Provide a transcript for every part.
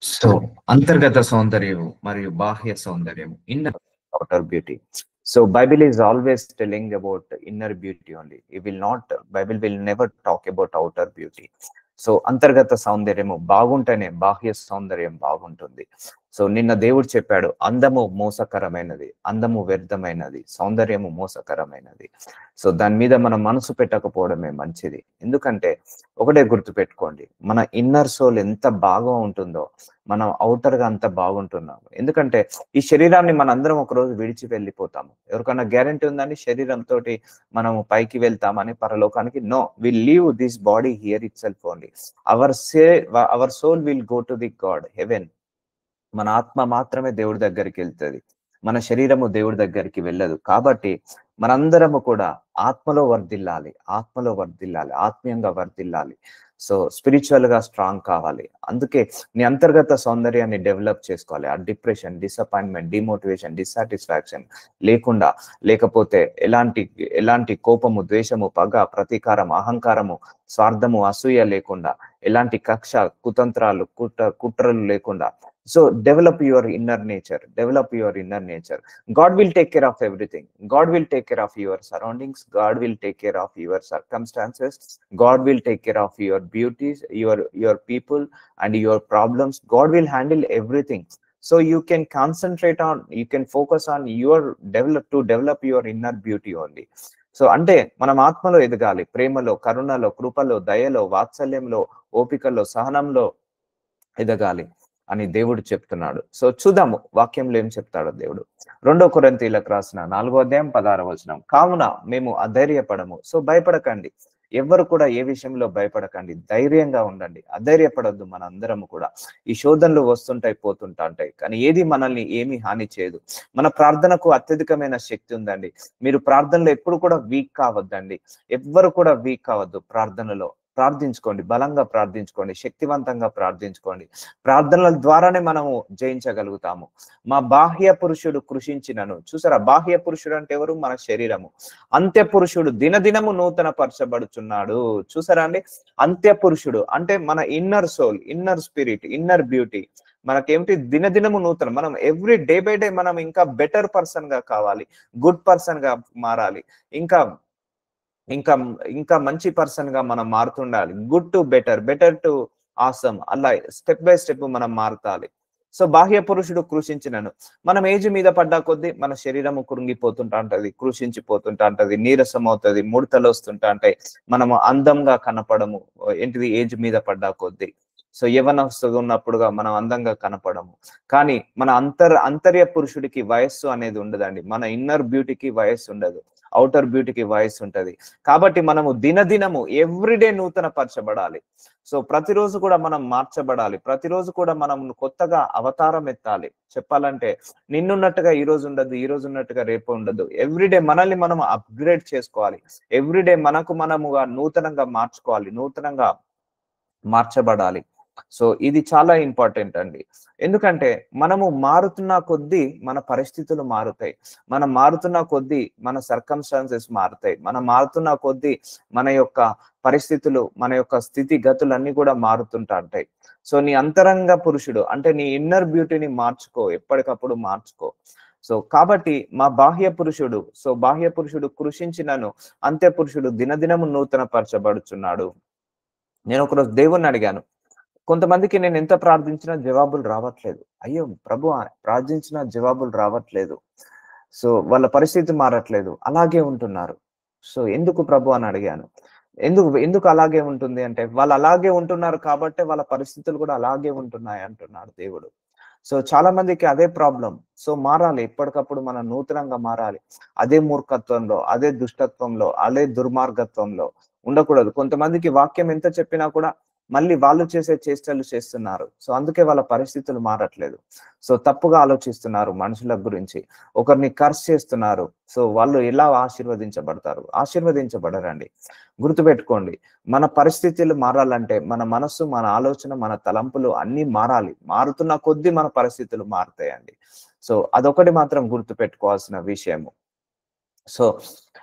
So, అంతర్గత సౌందర్యము మరియు బాహ్య సౌందర్యము. outer beauty. So Bible is always telling about inner beauty only. It will not, Bible will never talk about outer beauty. So అంతర్గత సౌందర్యము బాగుంటేనే బాహ్య సౌందర్యం బాగుంటుంది. సో నిన్న దేవుడు చెప్పాడు, అందము మోసకరమైనది, అందము వ్యర్థమైనది, సౌందర్యము మోసకరమైనది. సో దాని మీద మనం మనసు పెట్టకపోవడమే మంచిది. ఎందుకంటే ఒకటే గుర్తు పెట్టుకోండి, మన ఇన్నర్ సోల్ ఎంత బాగా ఉంటుందో మనం అవుటర్ గా అంత బాగుంటున్నాము. ఎందుకంటే ఈ శరీరాన్ని మనందరం ఒకరోజు విడిచి వెళ్ళిపోతాము. ఎవరికన్నా గ్యారంటీ ఉందని శరీరంతో మనము పైకి వెళ్తామని పరలోకానికి? No, will leave this body here itself only. Our soul will go to the God, heaven. మన ఆత్మ మాత్రమే దేవుడి దగ్గరికి వెళ్తుంది, మన శరీరము దేవుడి దగ్గరికి వెళ్ళదు. కాబట్టి మనందరము కూడా ఆత్మలో వర్ధిల్లాలి, ఆత్మలో వర్ధిల్లాలి, ఆత్మీయంగా వర్ధిల్లాలి. సో స్పిరిచువల్ గా స్ట్రాంగ్ కావాలి. అందుకే నీ అంతర్గత సౌందర్యాన్ని డెవలప్ చేసుకోవాలి. ఆ డిప్రెషన్, డిసప్పాయింట్మెంట్, డిమోటివేషన్, డిస్సాటిస్ఫాక్షన్ లేకుండా, లేకపోతే ఎలాంటి కోపము, ద్వేషము, పగ, ప్రతీకారం, అహంకారము, స్వార్థము, అసూయ లేకుండా, ఎలాంటి కక్ష, కుతంత్రాలు, కుట్రలు లేకుండా. So develop your inner nature, develop your inner nature. God will take care of everything. God will take care of your surroundings. God will take care of your circumstances. God will take care of your beauties, your people and your problems. God will handle everything. So you can concentrate on, you can focus on develop your inner beauty only. So అంటే మనం ఆత్మలో ఎదగాలి, ప్రేమలో, కరుణలో, కృపలో, దయలో, వాత్సల్యంలో, ఓపికలో, సహనంలో ఎదగాలి అని దేవుడు చెప్తున్నాడు. సో చూద్దాము వాక్యంలో ఏం చెప్తాడో దేవుడు. 2 కొరింథీయులకు రాసిన 4:16 కావున మేము అధైర్యపడము. సో భయపడకండి, ఎవ్వరు కూడా ఏ విషయంలో భయపడకండి, ధైర్యంగా ఉండండి, అధైర్యపడద్దు. మనందరము కూడా ఈ శోధనలు వస్తుంటాయి, పోతుంటాయి, కానీ ఏది మనల్ని ఏమి హాని చేయదు. మన ప్రార్థనకు అత్యధికమైన శక్తి ఉందండి. మీరు ప్రార్థనలో ఎప్పుడు కూడా వీక్ కావద్దండి, ఎవ్వరు కూడా వీక్ కావద్దు. ప్రార్థనలో ప్రార్థించుకోండి, బలంగా ప్రార్థించుకోండి, శక్తివంతంగా ప్రార్థించుకోండి. ప్రార్థనల ద్వారానే మనము జయించగలుగుతాము. మా బాహ్య పురుషుడు కృషించినను. చూసారా, బాహ్య పురుషుడు అంటే ఎవరు? మన శరీరము. అంత్య పురుషుడు దినదినము నూతన పరచబడుచున్నాడు. చూసారా అండి, అంత్య పురుషుడు అంటే మన inner soul, inner spirit, inner beauty మనకేమిటి? దినదినము నూతన. మనం ఎవ్రీ డే బై డే మనం ఇంకా బెటర్ పర్సన్ గా కావాలి, గుడ్ పర్సన్ గా మారాలి, ఇంకా ఇంకా ఇంకా మంచి పర్సన్ గా మనం మారుతుండాలి. Good to better, better to awesome, అలా స్టెప్ బై స్టెప్ మనం మారుతాలి. సో బాహ్య పురుషుడు కృషించినను. మనం ఏజ్ మీద పడ్డా కొద్దీ మన శరీరము కృంగిపోతుంటా ఉంటది, కృషించిపోతుంటా ఉంటది, నీరసం అవుతుంది, ముడతలు వస్తుంటా ఉంటాయి, మనము అందంగా కనపడము. ఏంటిది? ఏజ్ మీద పడ్డా కొద్దీ. సో యవనస్తుగా ఉన్నప్పుడుగా మనం అందంగా కనపడము. కానీ మన అంతర్య పురుషుడికి వయస్సు అనేది ఉండదండి. మన ఇన్నర్ బ్యూటీకి వయస్సు ఉండదు, అవుటర్ బ్యూటీకి వయస్సు ఉంటది. కాబట్టి మనము దినదినము ఎవ్రీడే నూతన పరచబడాలి. సో ప్రతిరోజు కూడా మనం మార్చబడాలి, ప్రతిరోజు కూడా మనం కొత్తగా అవతారం ఎత్తాలి. చెప్పాలంటే నిన్నున్నట్టుగా ఈ రోజు ఉండదు, ఈ రోజు ఉన్నట్టుగా రేపు ఉండదు. ఎవ్రీడే మనల్ని మనం అప్గ్రేడ్ చేసుకోవాలి, ఎవ్రీడే మనముగా నూతనంగా మార్చుకోవాలి, నూతనంగా మార్చబడాలి. సో ఇది చాలా ఇంపార్టెంట్ అండి. ఎందుకంటే మనము మారుతున్న కొద్దీ మన పరిస్థితులు మారుతాయి, మనం మారుతున్న కొద్దీ మన సర్కమ్స్టాన్సెస్ మారుతాయి, మనం మారుతున్న కొద్దీ మన యొక్క పరిస్థితులు, మన యొక్క స్థితిగతులన్నీ కూడా మారుతుంటా ఉంటాయి. సో నీ అంతరంగ పురుషుడు అంటే నీ ఇన్నర్ బ్యూటీని మార్చుకో, ఎప్పటికప్పుడు మార్చుకో. సో కాబట్టి మా బాహ్య పురుషుడు కృషించినను, అంత్య పురుషుడు దినదినము నూతన పరచబడుచున్నాడు. నేను ఒకరోజు దేవుణ్ణి అడిగాను, కొంతమందికి నేను ఎంత ప్రార్థించినా జవాబులు రావట్లేదు. అయ్యో ప్రభు, ప్రార్థించిన జవాబులు రావట్లేదు, సో వాళ్ళ పరిస్థితి మారట్లేదు, అలాగే ఉంటున్నారు. సో ఎందుకు ప్రభు అని అడిగాను. ఎందుకు అలాగే ఉంటుంది అంటే, వాళ్ళు అలాగే ఉంటున్నారు కాబట్టి వాళ్ళ పరిస్థితులు కూడా అలాగే ఉంటున్నాయి అంటున్నాడు దేవుడు. సో చాలా మందికి అదే ప్రాబ్లం. సో మారాలి, ఎప్పటికప్పుడు మనం నూతనంగా మారాలి. అదే మూర్ఖత్వంలో, అదే దుష్టత్వంలో, అదే దుర్మార్గత్వంలో ఉండకూడదు. కొంతమందికి వాక్యం ఎంత చెప్పినా కూడా మళ్ళీ వాళ్ళు చేసే చేష్టలు చేస్తున్నారు. సో అందుకే వాళ్ళ పరిస్థితులు మారట్లేదు. సో తప్పుగా ఆలోచిస్తున్నారు మనుషుల గురించి, ఒకరిని కర్స్ చేస్తున్నారు. సో వాళ్ళు ఎలా ఆశీర్వదించబడతారు? ఆశీర్వదించబడరండి. గుర్తుపెట్టుకోండి, మన పరిస్థితులు మారాలంటే మన మనస్సు, మన ఆలోచన, మన తలంపులు అన్ని మారాలి. మారుతున్న కొద్దీ మన పరిస్థితులు మారుతాయండి. సో అదొకటి మాత్రం గుర్తుపెట్టుకోవాల్సిన విషయము. సో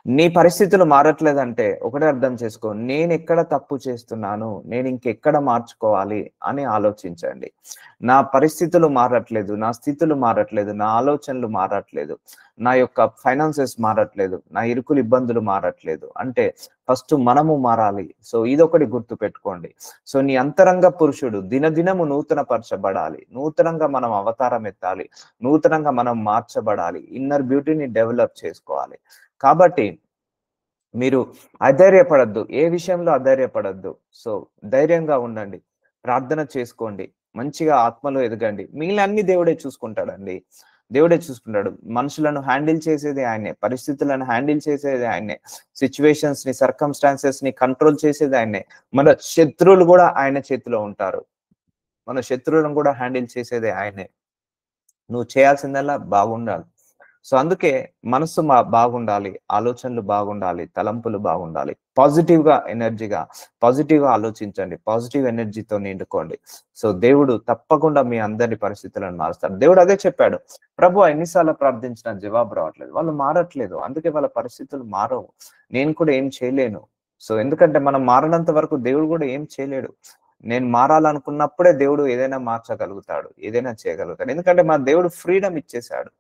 నీ పరిస్థితులు మారట్లేదంటే ఒకటే అర్థం చేసుకో, నేను ఎక్కడ తప్పు చేస్తున్నాను, నేను ఇంకెక్కడ మార్చుకోవాలి అని ఆలోచించండి. నా పరిస్థితులు మారట్లేదు, నా స్థితులు మారట్లేదు, నా ఆలోచనలు మారట్లేదు, నా యొక్క ఫైనాన్సెస్ మారట్లేదు, నా ఇరుకులు ఇబ్బందులు మారట్లేదు అంటే ఫస్ట్ మనము మారాలి. సో ఇదొకటి గుర్తు పెట్టుకోండి. సో నీ అంతరంగ పురుషుడు దినదినము నూతన పరచబడాలి, నూతనంగా మనం అవతారం ఎత్తాలి, నూతనంగా మనం మార్చబడాలి, ఇన్నర్ బ్యూటీని డెవలప్ చేసుకోవాలి. కాబట్టి మీరు అధైర్యపడద్దు, ఏ విషయంలో అధైర్యపడద్దు. సో ధైర్యంగా ఉండండి, ప్రార్థన చేసుకోండి, మంచిగా ఆత్మలో ఎదగండి. మిగిలిన అన్ని దేవుడే చూసుకుంటాడండి, దేవుడే చూసుకుంటాడు. మనుషులను హ్యాండిల్ చేసేది ఆయనే, పరిస్థితులను హ్యాండిల్ చేసేది ఆయనే, సిచ్యువేషన్స్ ని సర్కమ్స్టాన్సెస్ ని కంట్రోల్ చేసేది ఆయనే. మన శత్రువులు కూడా ఆయన చేతిలో ఉంటారు, మన శత్రువులను కూడా హ్యాండిల్ చేసేది ఆయనే. నువ్వు చేయాల్సిందల్లా బాగుండాలి. సో అందుకే మనసు బాగుండాలి, ఆలోచనలు బాగుండాలి, తలంపులు బాగుండాలి. పాజిటివ్గా ఎనర్జీగా పాజిటివ్గా ఆలోచించండి, పాజిటివ్ ఎనర్జీతో నిండుకోండి. సో దేవుడు తప్పకుండా మీ అందరి పరిస్థితులను మారుస్తాడు. దేవుడు అదే చెప్పాడు, ప్రభు ఎన్నిసార్లు ప్రార్థించినా జవాబు రావట్లేదు, వాళ్ళు మారట్లేదు, అందుకే వాళ్ళ పరిస్థితులు మారవు, నేను కూడా ఏం చేయలేను. సో ఎందుకంటే మనం మారనంత వరకు దేవుడు కూడా ఏం చేయలేడు. నేను మారాలనుకున్నప్పుడే దేవుడు ఏదైనా మార్చగలుగుతాడు, ఏదైనా చేయగలుగుతాడు. ఎందుకంటే మా దేవుడు ఫ్రీడమ్ ఇచ్చేశాడు.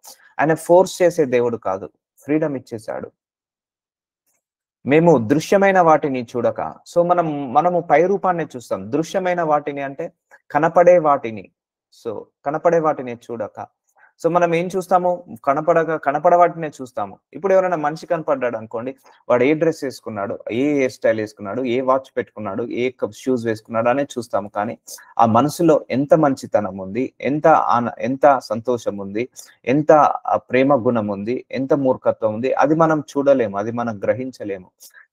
ఆయన ఫోర్స్ చేసే దేవుడు కాదు, ఫ్రీడమ్ ఇచ్చేశాడు. మేము దృశ్యమైన వాటిని చూడక, సో మనము పై రూపాన్ని చూస్తాం. దృశ్యమైన వాటిని అంటే కనపడే వాటిని, సో కనపడే వాటిని చూడక. సో మనం ఏం చూస్తాము, కనపడ వాటినే చూస్తాము. ఇప్పుడు ఎవరైనా మనిషి కనపడ్డాడు అనుకోండి, వాడు ఏ డ్రెస్ వేసుకున్నాడు, ఏ హెయిర్ స్టైల్ వేసుకున్నాడు, ఏ వాచ్ పెట్టుకున్నాడు, ఏ షూస్ వేసుకున్నాడు అనేది చూస్తాము. కానీ ఆ మనసులో ఎంత మంచితనం ఉంది, ఎంత సంతోషం ఉంది, ఎంత ప్రేమ గుణం ఉంది, ఎంత మూర్ఖత్వం ఉంది, అది మనం చూడలేము, అది మనం గ్రహించలేము.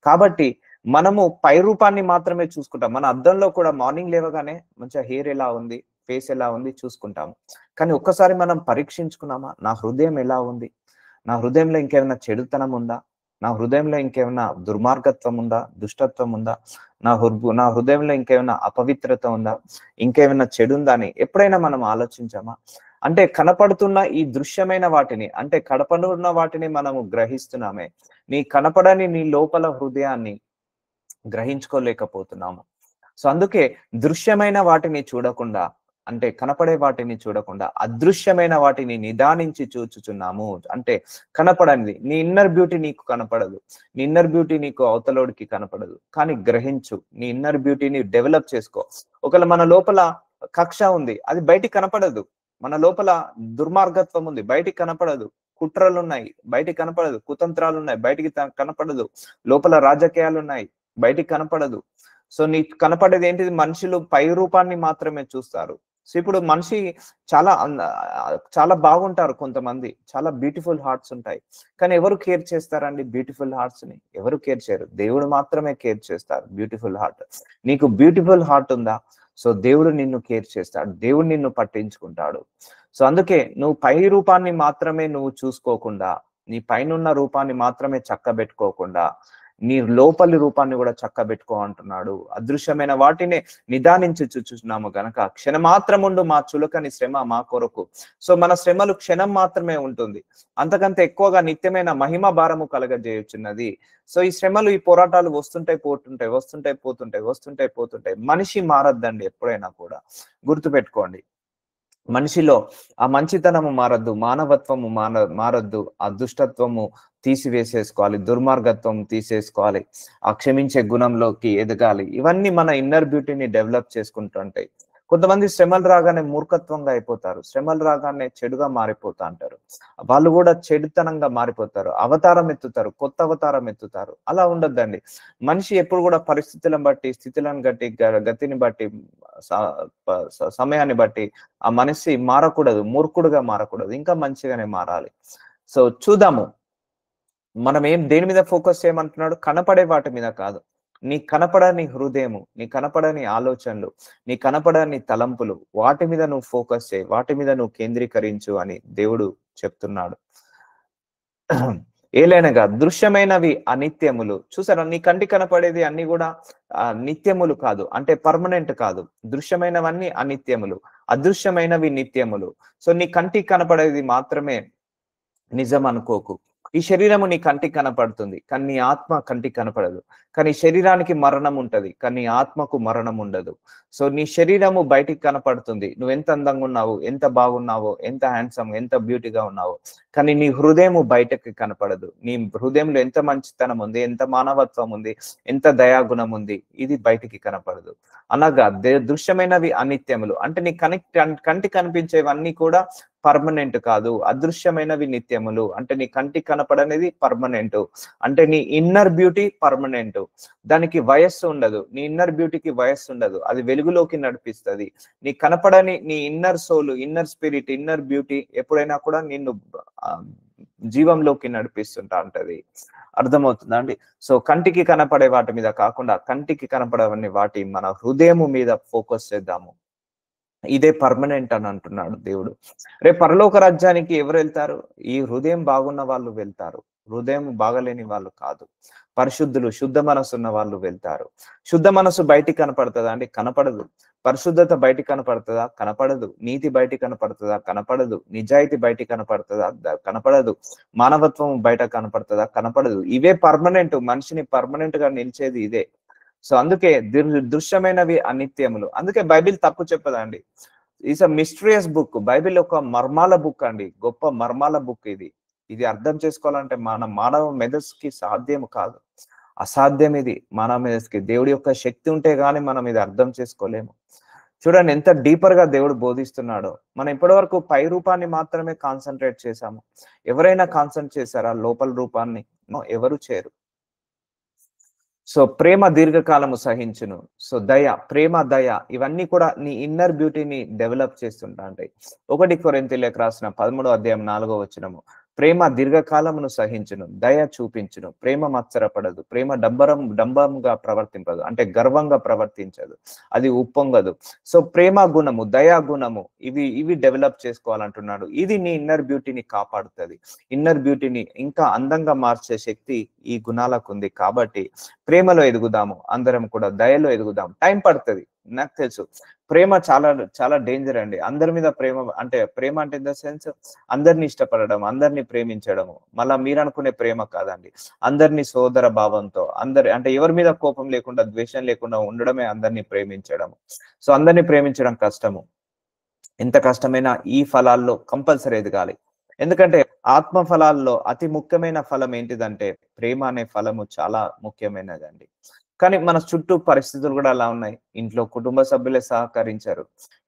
కాబట్టి మనము పై రూపాన్ని మాత్రమే చూసుకుంటాం. మన అద్దంలో కూడా మార్నింగ్ లేవగానే మంచిగా హెయిర్ ఎలా ఉంది, ఫేస్ ఎలా ఉంది చూసుకుంటాము. కానీ ఒక్కసారి మనం పరీక్షించుకున్నామా, నా హృదయం ఎలా ఉంది, నా హృదయంలో ఇంకేమైనా చెడుతనం ఉందా, నా హృదయంలో ఇంకేమైనా దుర్మార్గత్వం ఉందా, దుష్టత్వం ఉందా, నా హృదయంలో ఇంకేమైనా అపవిత్రత ఉందా, ఇంకేమైనా చెడు ఉందా అని ఎప్పుడైనా మనం ఆలోచించామా? అంటే కనపడుతున్న ఈ దృశ్యమైన వాటిని, అంటే కనపడుతున్న వాటిని మనము గ్రహిస్తున్నామే, నీ కనపడని నీ లోపల హృదయాన్ని గ్రహించుకోలేకపోతున్నాము. సో అందుకే దృశ్యమైన వాటిని చూడకుండా, అంటే కనపడే వాటిని చూడకుండా అదృశ్యమైన వాటిని నిదానించి చూచుచున్నాము. అంటే కనపడనిది, నీ ఇన్నర్ బ్యూటీ నీకు కనపడదు, నీ ఇన్నర్ బ్యూటీ నీకు అవతలోడికి కనపడదు, కానీ గ్రహించు, నీ ఇన్నర్ బ్యూటీని డెవలప్ చేసుకో. ఒకవేళ మన లోపల కక్ష ఉంది, అది బయటికి కనపడదు. మన లోపల దుర్మార్గత్వం ఉంది, బయటికి కనపడదు. కుట్రలు ఉన్నాయి, బయటికి కనపడదు. కుతంత్రాలు ఉన్నాయి, బయటికి కనపడదు. లోపల రాజకీయాలు ఉన్నాయి, బయటికి కనపడదు. సో నీకు కనపడేది ఏంటిది, మనుషులు పై రూపాన్ని మాత్రమే చూస్తారు. సో ఇప్పుడు మనిషి చాలా బాగుంటారు, కొంతమంది చాలా బ్యూటిఫుల్ హార్ట్స్ ఉంటాయి, కానీ ఎవరు కేర్ చేస్తారండి బ్యూటిఫుల్ హార్ట్స్ ని? ఎవరు కేర్ చేయరు, దేవుడు మాత్రమే కేర్ చేస్తారు బ్యూటిఫుల్ హార్ట్. నీకు బ్యూటిఫుల్ హార్ట్ ఉందా? సో దేవుడు నిన్ను కేర్ చేస్తాడు, దేవుడు నిన్ను పట్టించుకుంటాడు. సో అందుకే నువ్వు పై రూపాన్ని మాత్రమే నువ్వు చూసుకోకుండా, నీ పైనున్న రూపాన్ని మాత్రమే చక్కబెట్టుకోకుండా, నీ లోపలి రూపాన్ని కూడా చక్కబెట్టుకో అంటున్నాడు. అదృశ్యమైన వాటినే నిదానించి చూచున్నాము గనక క్షణమాత్రముండు మా చులకని శ్రమ మా కొరకు. సో మన శ్రమలు క్షణం మాత్రమే ఉంటుంది, అంతకంటే ఎక్కువగా నిత్యమైన మహిమ భారము కలగజేయుచున్నది. సో ఈ శ్రమలు, ఈ పోరాటాలు వస్తుంటాయి పోతుంటాయి, వస్తుంటాయి పోతుంటాయి, వస్తుంటాయి పోతుంటాయి. మనిషి మారద్దండి, ఎప్పుడైనా కూడా గుర్తుపెట్టుకోండి. మనిషిలో ఆ మంచితనము మారద్దు, మానవత్వము మారద్దు, ఆ దుష్టత్వము తీసివేసేసుకోవాలి, దుర్మార్గత్వం తీసేసుకోవాలి, ఆ క్షమించే గుణంలోకి ఎదగాలి. ఇవన్నీ మన ఇన్నర్ బ్యూటీని డెవలప్ చేసుకుంటుంటాయి. కొంతమంది శ్రమలు రాగానే మూర్ఖత్వంగా అయిపోతారు, శ్రమలు రాగానే చెడుగా మారిపోతా అంటారు, వాళ్ళు కూడా చెడుతనంగా మారిపోతారు, అవతారం ఎత్తుతారు, కొత్త అవతారం ఎత్తుతారు. అలా ఉండొద్దండి. మనిషి ఎప్పుడు కూడా పరిస్థితులను బట్టి, స్థితులను బట్టి, గతిని బట్టి, సమయాన్ని బట్టి ఆ మనిషి మారకూడదు, మూర్ఖుడుగా మారకూడదు, ఇంకా మంచిగానే మారాలి. సో చూద్దాము, మనం దేని మీద ఫోకస్ చేయమంటున్నాడు? కనపడే వాటి మీద కాదు. నీ కనపడని హృదయము, నీ కనపడని ఆలోచనలు, నీ కనపడని తలంపులు, వాటి మీద నువ్వు ఫోకస్ చేయి, వాటి మీద నువ్వు కేంద్రీకరించు అని దేవుడు చెప్తున్నాడు. ఏలైనగా దృశ్యమైనవి అనిత్యములు. చూసారా, నీ కంటి కనపడేది అన్ని కూడా నిత్యములు కాదు, అంటే పర్మనెంట్ కాదు. దృశ్యమైనవన్నీ అనిత్యములు, అదృశ్యమైనవి నిత్యములు. సో నీ కంటికి కనపడేది మాత్రమే నిజం అనుకోకు. ఈ శరీరము నీ కంటికి కనపడుతుంది, కానీ నీ ఆత్మ కంటికి కనపడదు. కానీ శరీరానికి మరణం ఉంటది, కానీ నీ ఆత్మకు మరణం ఉండదు. సో నీ శరీరము బయటికి కనపడుతుంది, నువ్వు ఎంత అందంగా ఉన్నావు, ఎంత బాగున్నావో, ఎంత హ్యాండ్సమ్, ఎంత బ్యూటీగా ఉన్నావో, కానీ నీ హృదయము బయటకి కనపడదు. నీ హృదయంలో ఎంత మంచితనం ఉంది, ఎంత మానవత్వం ఉంది, ఎంత దయాగుణం ఉంది, ఇది బయటికి కనపడదు. అనగా దృశ్యమైనవి అనిత్యములు. అంటే నీ కంటి కనిపించేవన్నీ కూడా పర్మనెంట్ కాదు, అదృశ్యమైనవి నిత్యములు. అంటే నీ కంటికి కనపడనేది పర్మనెంట్, అంటే నీ ఇన్నర్ బ్యూటీ పర్మనెంట్. దానికి వయస్సు ఉండదు, నీ ఇన్నర్ బ్యూటీకి వయస్సు ఉండదు, అది వెలుగులోకి నడిపిస్తుంది. నీ కనపడని నీ inner soul, inner spirit, inner beauty ఎప్పుడైనా కూడా నిన్ను జీవంలోకి నడిపిస్తుంటా ఉంటది. అర్థమవుతుందా అండి? సో కంటికి కనపడే వాటి మీద కాకుండా కంటికి కనపడవని వాటి మన హృదయము మీద ఫోకస్ చేద్దాము. ఇదే పర్మనెంట్ అని అంటున్నాడు దేవుడు. రేపు పరలోక రాజ్యానికి ఎవరు వెళ్తారు? ఈ హృదయం బాగున్న వాళ్ళు వెళ్తారు, హృదయం బాగలేని వాళ్ళు కాదు. పరిశుద్ధులు, శుద్ధ మనసు ఉన్న వాళ్ళు వెళ్తారు. శుద్ధ మనసు బయటికి కనపడుతుందా అండి? కనపడదు. పరిశుద్ధత బయటికి కనపడుతుందా? కనపడదు. నీతి బయటికి కనపడుతుందా? కనపడదు. నిజాయితీ బయటికి కనపడుతుందా? కనపడదు. మానవత్వం బయట కనపడుతుందా? కనపడదు. ఇవే పర్మనెంట్, మనిషిని పర్మనెంట్ గా నిలిచేది ఇదే. సో అందుకే దృశ్యమైనవి అనిత్యములు. అందుకే బైబిల్ తప్పు చెప్పదండి. It's a mysterious book. Bible ఒక మర్మాల బుక్ అండి, గొప్ప మర్మాల బుక్ ఇది. ఇది అర్థం చేసుకోవాలంటే మన మానవ మెదస్కి సాధ్యం కాదు, అసాధ్యం ఇది. మానవ మెదస్కి దేవుడి యొక్క శక్తి ఉంటే గానీ మనం ఇది అర్థం చేసుకోలేము. చూడండి ఎంత డీపర్ గా దేవుడు బోధిస్తున్నాడో. మనం ఇప్పటి వరకు పై రూపాన్ని మాత్రమే కాన్సన్ట్రేట్ చేశాము. ఎవరైనా కాన్సన్ట్రేట్ చేశారా లోపల రూపాన్ని? ఎవరు చేయరు. సో ప్రేమ దీర్ఘకాలము సహించును. సో దయ, ప్రేమ, దయ ఇవన్నీ కూడా నీ ఇన్నర్ బ్యూటీని డెవలప్ చేస్తుంటా ఉంటాయి. 1 కొరింథీయులకు రాసిన 13వ అధ్యాయం 4వ వచనము, ప్రేమ దీర్ఘకాలమును సహించును, దయ చూపించును, ప్రేమ మత్సరపడదు, ప్రేమ డంబంగా ప్రవర్తింపదు, అంటే గర్వంగా ప్రవర్తించదు, అది ఉప్పొంగదు. సో ప్రేమ గుణము, దయా గుణము ఇవి డెవలప్ చేసుకోవాలంటున్నాడు. ఇది నీ ఇన్నర్ బ్యూటీని కాపాడుతుంది. ఇన్నర్ బ్యూటీని ఇంకా అందంగా మార్చే శక్తి ఈ గుణాలకు ఉంది. కాబట్టి ప్రేమలో ఎదుగుదాము, అందరం కూడా దయలో ఎదుగుదాం. టైం పడుతుంది, నాకు తెలుసు. ప్రేమ చాలా చాలా డేంజర్ అండి. అందరి మీద ప్రేమ అంటే ఇన్ ద సెన్స్ అందరిని ఇష్టపడడం, అందరిని ప్రేమించడము. మళ్ళా మీరు అనుకునే ప్రేమ కాదండి, అందరినీ సోదర భావంతో, అంటే ఎవరి మీద కోపం లేకుండా, ద్వేషం లేకుండా ఉండడమే అందరినీ ప్రేమించడము. సో అందరినీ ప్రేమించడం కష్టము. ఎంత కష్టమైనా ఈ ఫలాల్లో కంపల్సరీ ఎదగాలి. ఎందుకంటే ఆత్మ ఫలాల్లో అతి ముఖ్యమైన ఫలం ఏంటిదంటే ప్రేమ అనే ఫలము చాలా ముఖ్యమైనదండి. కానీ మన చుట్టూ పరిస్థితులు కూడా అలా ఉన్నాయి. ఇంట్లో కుటుంబ సభ్యులే సహకరించారు,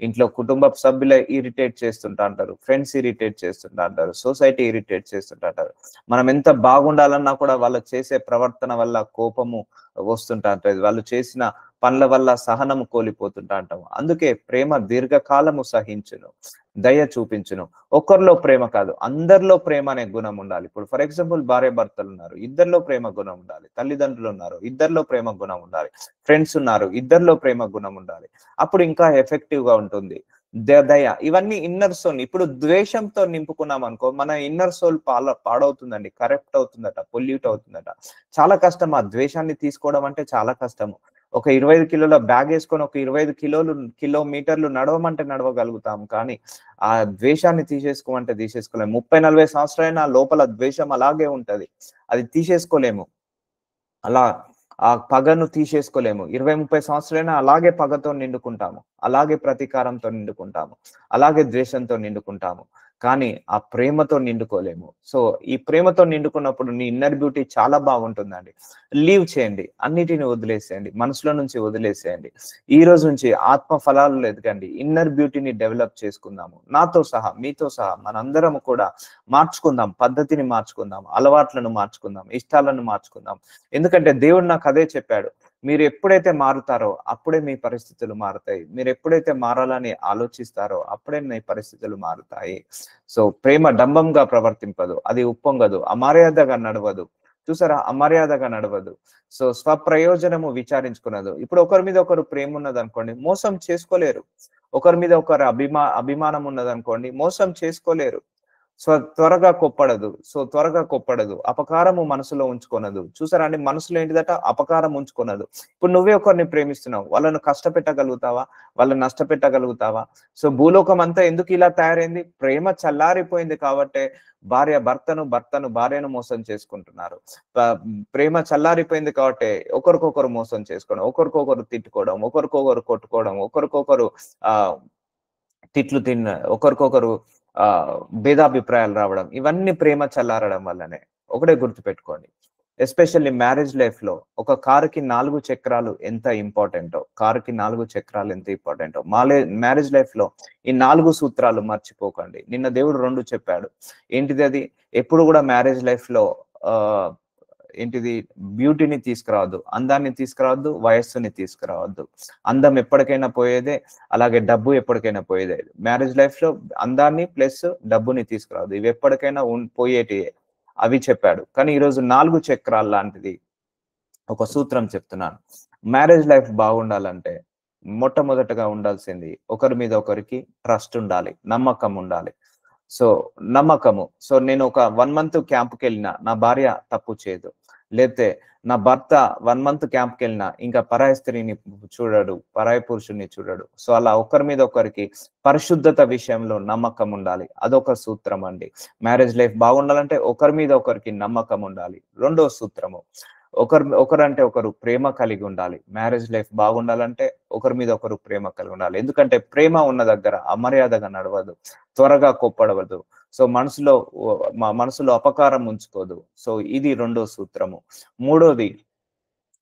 ఇంట్లో కుటుంబ సభ్యులే ఇరిటేట్ చేస్తుంటా అంటారు, ఫ్రెండ్స్ ఇరిటేట్ చేస్తుంటా అంటారు, సొసైటీ ఇరిటేట్ చేస్తుంటా అంటారు. మనం ఎంత బాగుండాలన్నా కూడా వాళ్ళు చేసే ప్రవర్తన వల్ల కోపము వస్తుంటా అంటది, వాళ్ళు చేసిన పనుల వల్ల సహనము కోల్పోతుంటా అంటాము. అందుకే ప్రేమ దీర్ఘకాలము సహించును, దయ చూపించును. ఒక్కరిలో ప్రేమ కాదు, అందరిలో ప్రేమ అనే గుణం ఉండాలి. ఇప్పుడు ఫర్ ఎగ్జాంపుల్ భార్య భర్తలు ఉన్నారు, ఇద్దరిలో ప్రేమ గుణం ఉండాలి. తల్లిదండ్రులు ఉన్నారు, ఇద్దరిలో ప్రేమ గుణం ఉండాలి. ఫ్రెండ్స్ ఉన్నారు, ఇద్దరిలో ప్రేమ గుణం ఉండాలి. అప్పుడు ఇంకా ఎఫెక్టివ్ గా ఉంటుంది. దయ, ఇవన్నీ ఇన్నర్ సోల్. ఇప్పుడు ద్వేషంతో నింపుకున్నాం అనుకో, మన ఇన్నర్ సోల్ పాడవుతుందండి, కరెక్ట్ అవుతుందట, పొల్యూట్ అవుతుందట. చాలా కష్టం ఆ ద్వేషాన్ని తీసుకోవడం అంటే, చాలా కష్టము. ఒక 25 కిలోల బ్యాగ్ వేసుకొని ఒక 25 కిలోమీటర్లు నడవమంటే నడవగలుగుతాం, కానీ ఆ ద్వేషాన్ని తీసేసుకోమంటే తీసేసుకోలేము. 30-40 సంవత్సరాలైనా లోపల ద్వేషం అలాగే ఉంటది, అది తీసేసుకోలేము. అలా ఆ పగను తీసేసుకోలేము. 20-30 సంవత్సరాలైనా అలాగే పగతో నిండుకుంటాము, అలాగే ప్రతీకారంతో నిండుకుంటాము, అలాగే ద్వేషంతో నిండుకుంటాము. కానీ ఆ ప్రేమతో నిండుకోలేము. సో ఈ ప్రేమతో నిండుకున్నప్పుడు నీ ఇన్నర్ బ్యూటీ చాలా బాగుంటుందండి. లీవ్ చేయండి, అన్నిటిని వదిలేసేయండి, మనసులో నుంచి వదిలేసేయండి. ఈ రోజు నుంచి ఆత్మ ఫలాలు ఎదగండి, ఇన్నర్ బ్యూటీని డెవలప్ చేసుకుందాము. నాతో సహా, మీతో సహా మనందరం కూడా మార్చుకుందాం, పద్ధతిని మార్చుకుందాం, అలవాట్లను మార్చుకుందాం, ఇష్టాలను మార్చుకుందాం. ఎందుకంటే దేవుడు నాకు అదే చెప్పాడు, మీరు ఎప్పుడైతే మారుతారో అప్పుడే మీ పరిస్థితులు మారుతాయి. మీరు ఎప్పుడైతే మారాలని ఆలోచిస్తారో అప్పుడే మీ పరిస్థితులు మారుతాయి. సో ప్రేమ డంబంగా ప్రవర్తింపదు, అది ఉప్పొంగదు, అమర్యాదగా నడవదు. చూసారా, అమర్యాదగా నడవదు. సో స్వప్రయోజనము విచారించుకున్నదు. ఇప్పుడు ఒకరి మీద ఒకరు ప్రేమ ఉన్నది అనుకోండి, మోసం చేసుకోలేరు. ఒకరి మీద ఒకరు అభిమానం ఉన్నది అనుకోండి, మోసం చేసుకోలేరు. సో త్వరగా కొప్పడదు, అపకారము మనసులో ఉంచుకొనదు. చూసారా అండి, మనసులో ఏంటిదట, అపకారం ఉంచుకొనదు. ఇప్పుడు నువ్వే ఒకరిని ప్రేమిస్తున్నావు, వాళ్ళను కష్టపెట్టగలుగుతావా, వాళ్ళని నష్టపెట్టగలుగుతావా? సో భూలోకం అంతా ఎందుకు ఇలా తయారైంది? ప్రేమ చల్లారిపోయింది కాబట్టే భర్తను భార్యను మోసం చేసుకుంటున్నారు. ప్రేమ చల్లారిపోయింది కాబట్టి ఒకరికొకరు మోసం చేసుకోవడం, ఒకరికొకరు తిట్టుకోవడం, ఒకరికొకరు కొట్టుకోవడం, ఒకరికొకరు తిట్లు ఒకరికొకరు భేదాభిప్రాయాలు రావడం, ఇవన్నీ ప్రేమ చల్లారడం వల్లనే. ఒకటే గుర్తుపెట్టుకోండి, ఎస్పెషల్లీ మ్యారేజ్ లైఫ్ లో ఒక కారుకి 4 చక్రాలు ఎంత ఇంపార్టెంటో, మ్యారేజ్ లైఫ్ లో ఈ 4 సూత్రాలు మర్చిపోకండి. నిన్న దేవుడు 2 చెప్పాడు. ఏంటిది అది? ఎప్పుడు కూడా మ్యారేజ్ లైఫ్ లో ఏంటిది, బ్యూటీని తీసుకురావద్దు, అందాన్ని తీసుకురావద్దు, వయస్సుని తీసుకురావద్దు. అందం ఎప్పటికైనా పోయేదే, అలాగే డబ్బు ఎప్పటికైనా పోయేదే. మ్యారేజ్ లైఫ్ లో అందాన్ని ప్లస్ డబ్బుని తీసుకురావద్దు, ఇవి ఎప్పటికైనా పోయేటివే. అవి చెప్పాడు. కానీ ఈరోజు 4 చక్రాలు లాంటిది ఒక సూత్రం చెప్తున్నాను. మ్యారేజ్ లైఫ్ బాగుండాలంటే మొట్టమొదటగా ఉండాల్సింది ఒకరి మీద ఒకరికి ట్రస్ట్ ఉండాలి, నమ్మకం ఉండాలి. సో నమ్మకము. సో నేను ఒక 1 month క్యాంప్కి వెళ్ళినా నా భార్య తప్పు చేయదు, లేతే నా భర్త 1 month క్యాంప్కి వెళ్ళినా ఇంకా పరాయి స్త్రీని చూడడు, పరాయి పురుషుని చూడడు. సో అలా ఒకరి మీద ఒకరికి పరిశుద్ధత విషయంలో నమ్మకం ఉండాలి. అదొక సూత్రం అండి. మ్యారేజ్ లైఫ్ బాగుండాలంటే ఒకరి మీద ఒకరికి నమ్మకం ఉండాలి. రెండో సూత్రము, ఒకరంటే ఒకరు ప్రేమ కలిగి ఉండాలి. మ్యారేజ్ లైఫ్ బాగుండాలంటే ఒకరి మీద ఒకరు ప్రేమ కలిగి ఉండాలి. ఎందుకంటే ప్రేమ ఉన్న దగ్గర అమర్యాదగా నడవదు, త్వరగా కొప్పడవదు. సో మనసులో అపకారం ఉంచుకోదు. సో ఇది రెండో సూత్రము.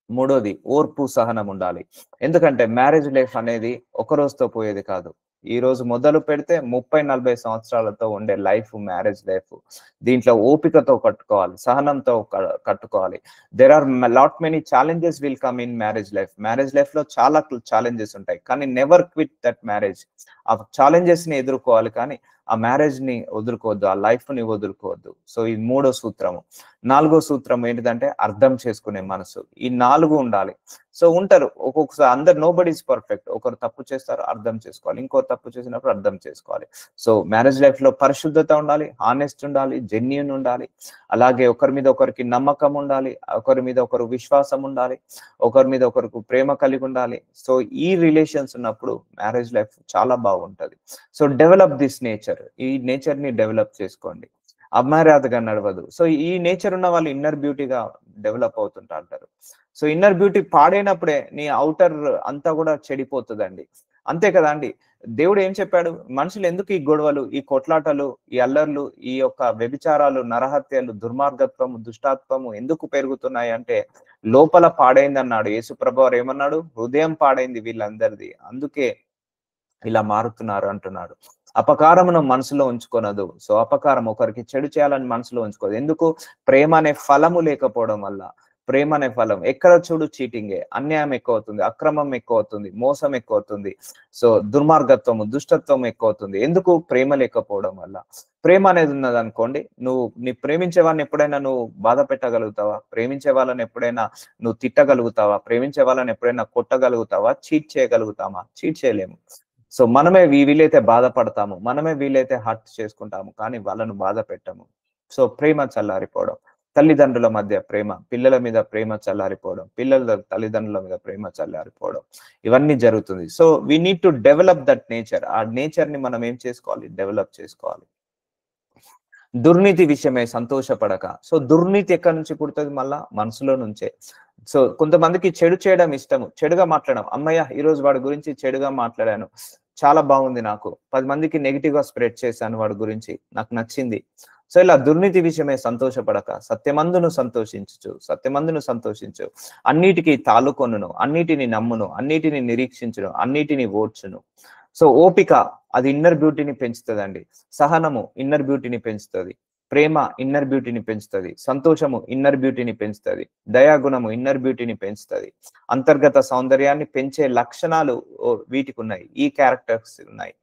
మూడోది ఓర్పు, సహనం ఉండాలి. ఎందుకంటే మ్యారేజ్ లైఫ్ అనేది ఒక రోజుతో పోయేది కాదు. ఈ రోజు మొదలు పెడితే 30-40 సంవత్సరాలతో ఉండే లైఫ్ మ్యారేజ్ లైఫ్. దీంట్లో ఓపికతో కట్టుకోవాలి, సహనంతో కట్టుకోవాలి. There are lot many challenges will come in marriage life. Marriage life లో చాలా ఛాలెంజెస్ ఉంటాయి, కానీ నెవర్ క్విట్ దట్ మ్యారేజ్. ఆ ఛాలెంజెస్ ని ఎదుర్కోవాలి, కానీ ఆ మ్యారేజ్ ని వదులుకోవద్దు, ఆ లైఫ్ ని వదులుకోవద్దు. సో ఇది మూడో సూత్రము. నాలుగో సూత్రం ఏంటిదంటే అర్థం చేసుకునే మనసు. ఈ 4 ఉండాలి. సో ఉంటారు ఒక్కొక్కసారి, అందరు నోబడీ ఇస్ పర్ఫెక్ట్. ఒకరు తప్పు చేస్తారు, అర్థం చేసుకోవాలి, ఇంకో తప్పు చేసినప్పుడు అర్థం చేసుకోవాలి. సో మ్యారేజ్ లైఫ్ లో పరిశుద్ధత ఉండాలి, హానెస్ట్ ఉండాలి, జెన్యూన్ ఉండాలి, అలాగే ఒకరి మీద ఒకరికి నమ్మకం ఉండాలి, ఒకరి మీద ఒకరు విశ్వాసం ఉండాలి, ఒకరి మీద ఒకరికి ప్రేమ కలిగి ఉండాలి. సో ఈ రిలేషన్స్ ఉన్నప్పుడు మ్యారేజ్ లైఫ్ చాలా బాగుంటది. సో డెవలప్ దిస్ నేచర్, ఈ నేచర్ ని డెవలప్ చేసుకోండి. అమర్యాదగా నడవదు. సో ఈ నేచర్ ఉన్న వాళ్ళు ఇన్నర్ బ్యూటీగా డెవలప్ అవుతుంటారు. సో ఇన్నర్ బ్యూటీ పాడైనప్పుడే నీ అవుటర్ అంతా కూడా చెడిపోతుందండి. అంతే కదా అండి. దేవుడు ఏం చెప్పాడు? మనుషులు ఎందుకు ఈ గొడవలు, ఈ కొట్లాటలు, ఈ అల్లర్లు, ఈ యొక్క వ్యభిచారాలు, నరహత్యలు, దుర్మార్గత్వము, దుష్టాత్వము ఎందుకు పెరుగుతున్నాయి అంటే లోపల పాడైంది అన్నాడు. యేసుప్రభు వారు ఏమన్నాడు? హృదయం పాడైంది వీళ్ళందరిది, అందుకే ఇలా మారుతున్నారు అంటున్నాడు. అపకారమును మనసులో ఉంచుకొనదు. సో అపకారం, ఒకరికి చెడు చేయాలని మనసులో ఉంచుకోదు. ఎందుకు? ప్రేమ అనే ఫలము లేకపోవడం వల్ల. ప్రేమ అనే ఫలం ఎక్కడ చూడు చీటింగే, అన్యాయం ఎక్కువ అవుతుంది, అక్రమం ఎక్కువ అవుతుంది, మోసం ఎక్కువ అవుతుంది, సో దుర్మార్గత్వము, దుష్టత్వం ఎక్కువ అవుతుంది. ఎందుకు? ప్రేమ లేకపోవడం వల్ల. ప్రేమ అనేది ఉన్నది అనుకోండి, నీ ప్రేమించే వాళ్ళని ఎప్పుడైనా నువ్వు బాధ పెట్టగలుగుతావా? ప్రేమించే వాళ్ళని ఎప్పుడైనా నువ్వు తిట్టగలుగుతావా? ప్రేమించే వాళ్ళని ఎప్పుడైనా కొట్టగలుగుతావా? చీట్ చేయగలుగుతామా? చీట్ చేయలేము. సో మనమే వీలైతే బాధపడతాము, మనమే వీలైతే హర్ట్ చేసుకుంటాము, కానీ వాళ్ళను బాధ పెట్టము. సో ప్రేమ చల్లారిపోవడం, తల్లిదండ్రుల మధ్య ప్రేమ, పిల్లల మీద ప్రేమ చల్లారిపోవడం, పిల్లల తల్లిదండ్రుల మీద ప్రేమ చల్లారిపోవడం, ఇవన్నీ జరుగుతుంది. So we need to develop that nature. ఆ నేచర్ ని మనం ఏం చేసుకోవాలి? డెవలప్ చేసుకోవాలి. దుర్నీతి విషయమై సంతోషపడక. సో దుర్నీతి ఎక్కడి నుంచి పుడుతుంది? మళ్ళా మనసులో నుంచే. సో కొంతమందికి చెడు చేయడం ఇష్టము, చెడుగా మాట్లాడడం. అమ్మయ్య, ఈ రోజు వాడి గురించి చెడుగా మాట్లాడాను, చాలా బాగుంది, నాకు 10 మందికి నెగిటివ్ గా స్ప్రెడ్ చేశాను వాడి గురించి, నాకు నచ్చింది. సో ఇలా దుర్నీతి విషయమే సంతోషపడక సత్యమందును సంతోషించు, అన్నిటికీ తాలుకొనును, అన్నిటిని నమ్మును, అన్నిటిని నిరీక్షించును, అన్నిటిని ఓర్చును. సో ఓపిక, అది ఇన్నర్ బ్యూటీని పెంచుతుందండి. సహనము ఇన్నర్ బ్యూటీని పెంచుతుంది. ప్రేమ ఇన్నర్ బ్యూటీని పెంచుతుంది. సంతోషము ఇన్నర్ బ్యూటీని పెంచుతుంది. దయాగుణము ఇన్నర్ బ్యూటీని పెంచుతుంది. అంతర్గత సౌందర్యాన్ని పెంచే లక్షణాలు వీటికి ఉన్నాయి, ఈ క్యారెక్టర్స్ ఉన్నాయి.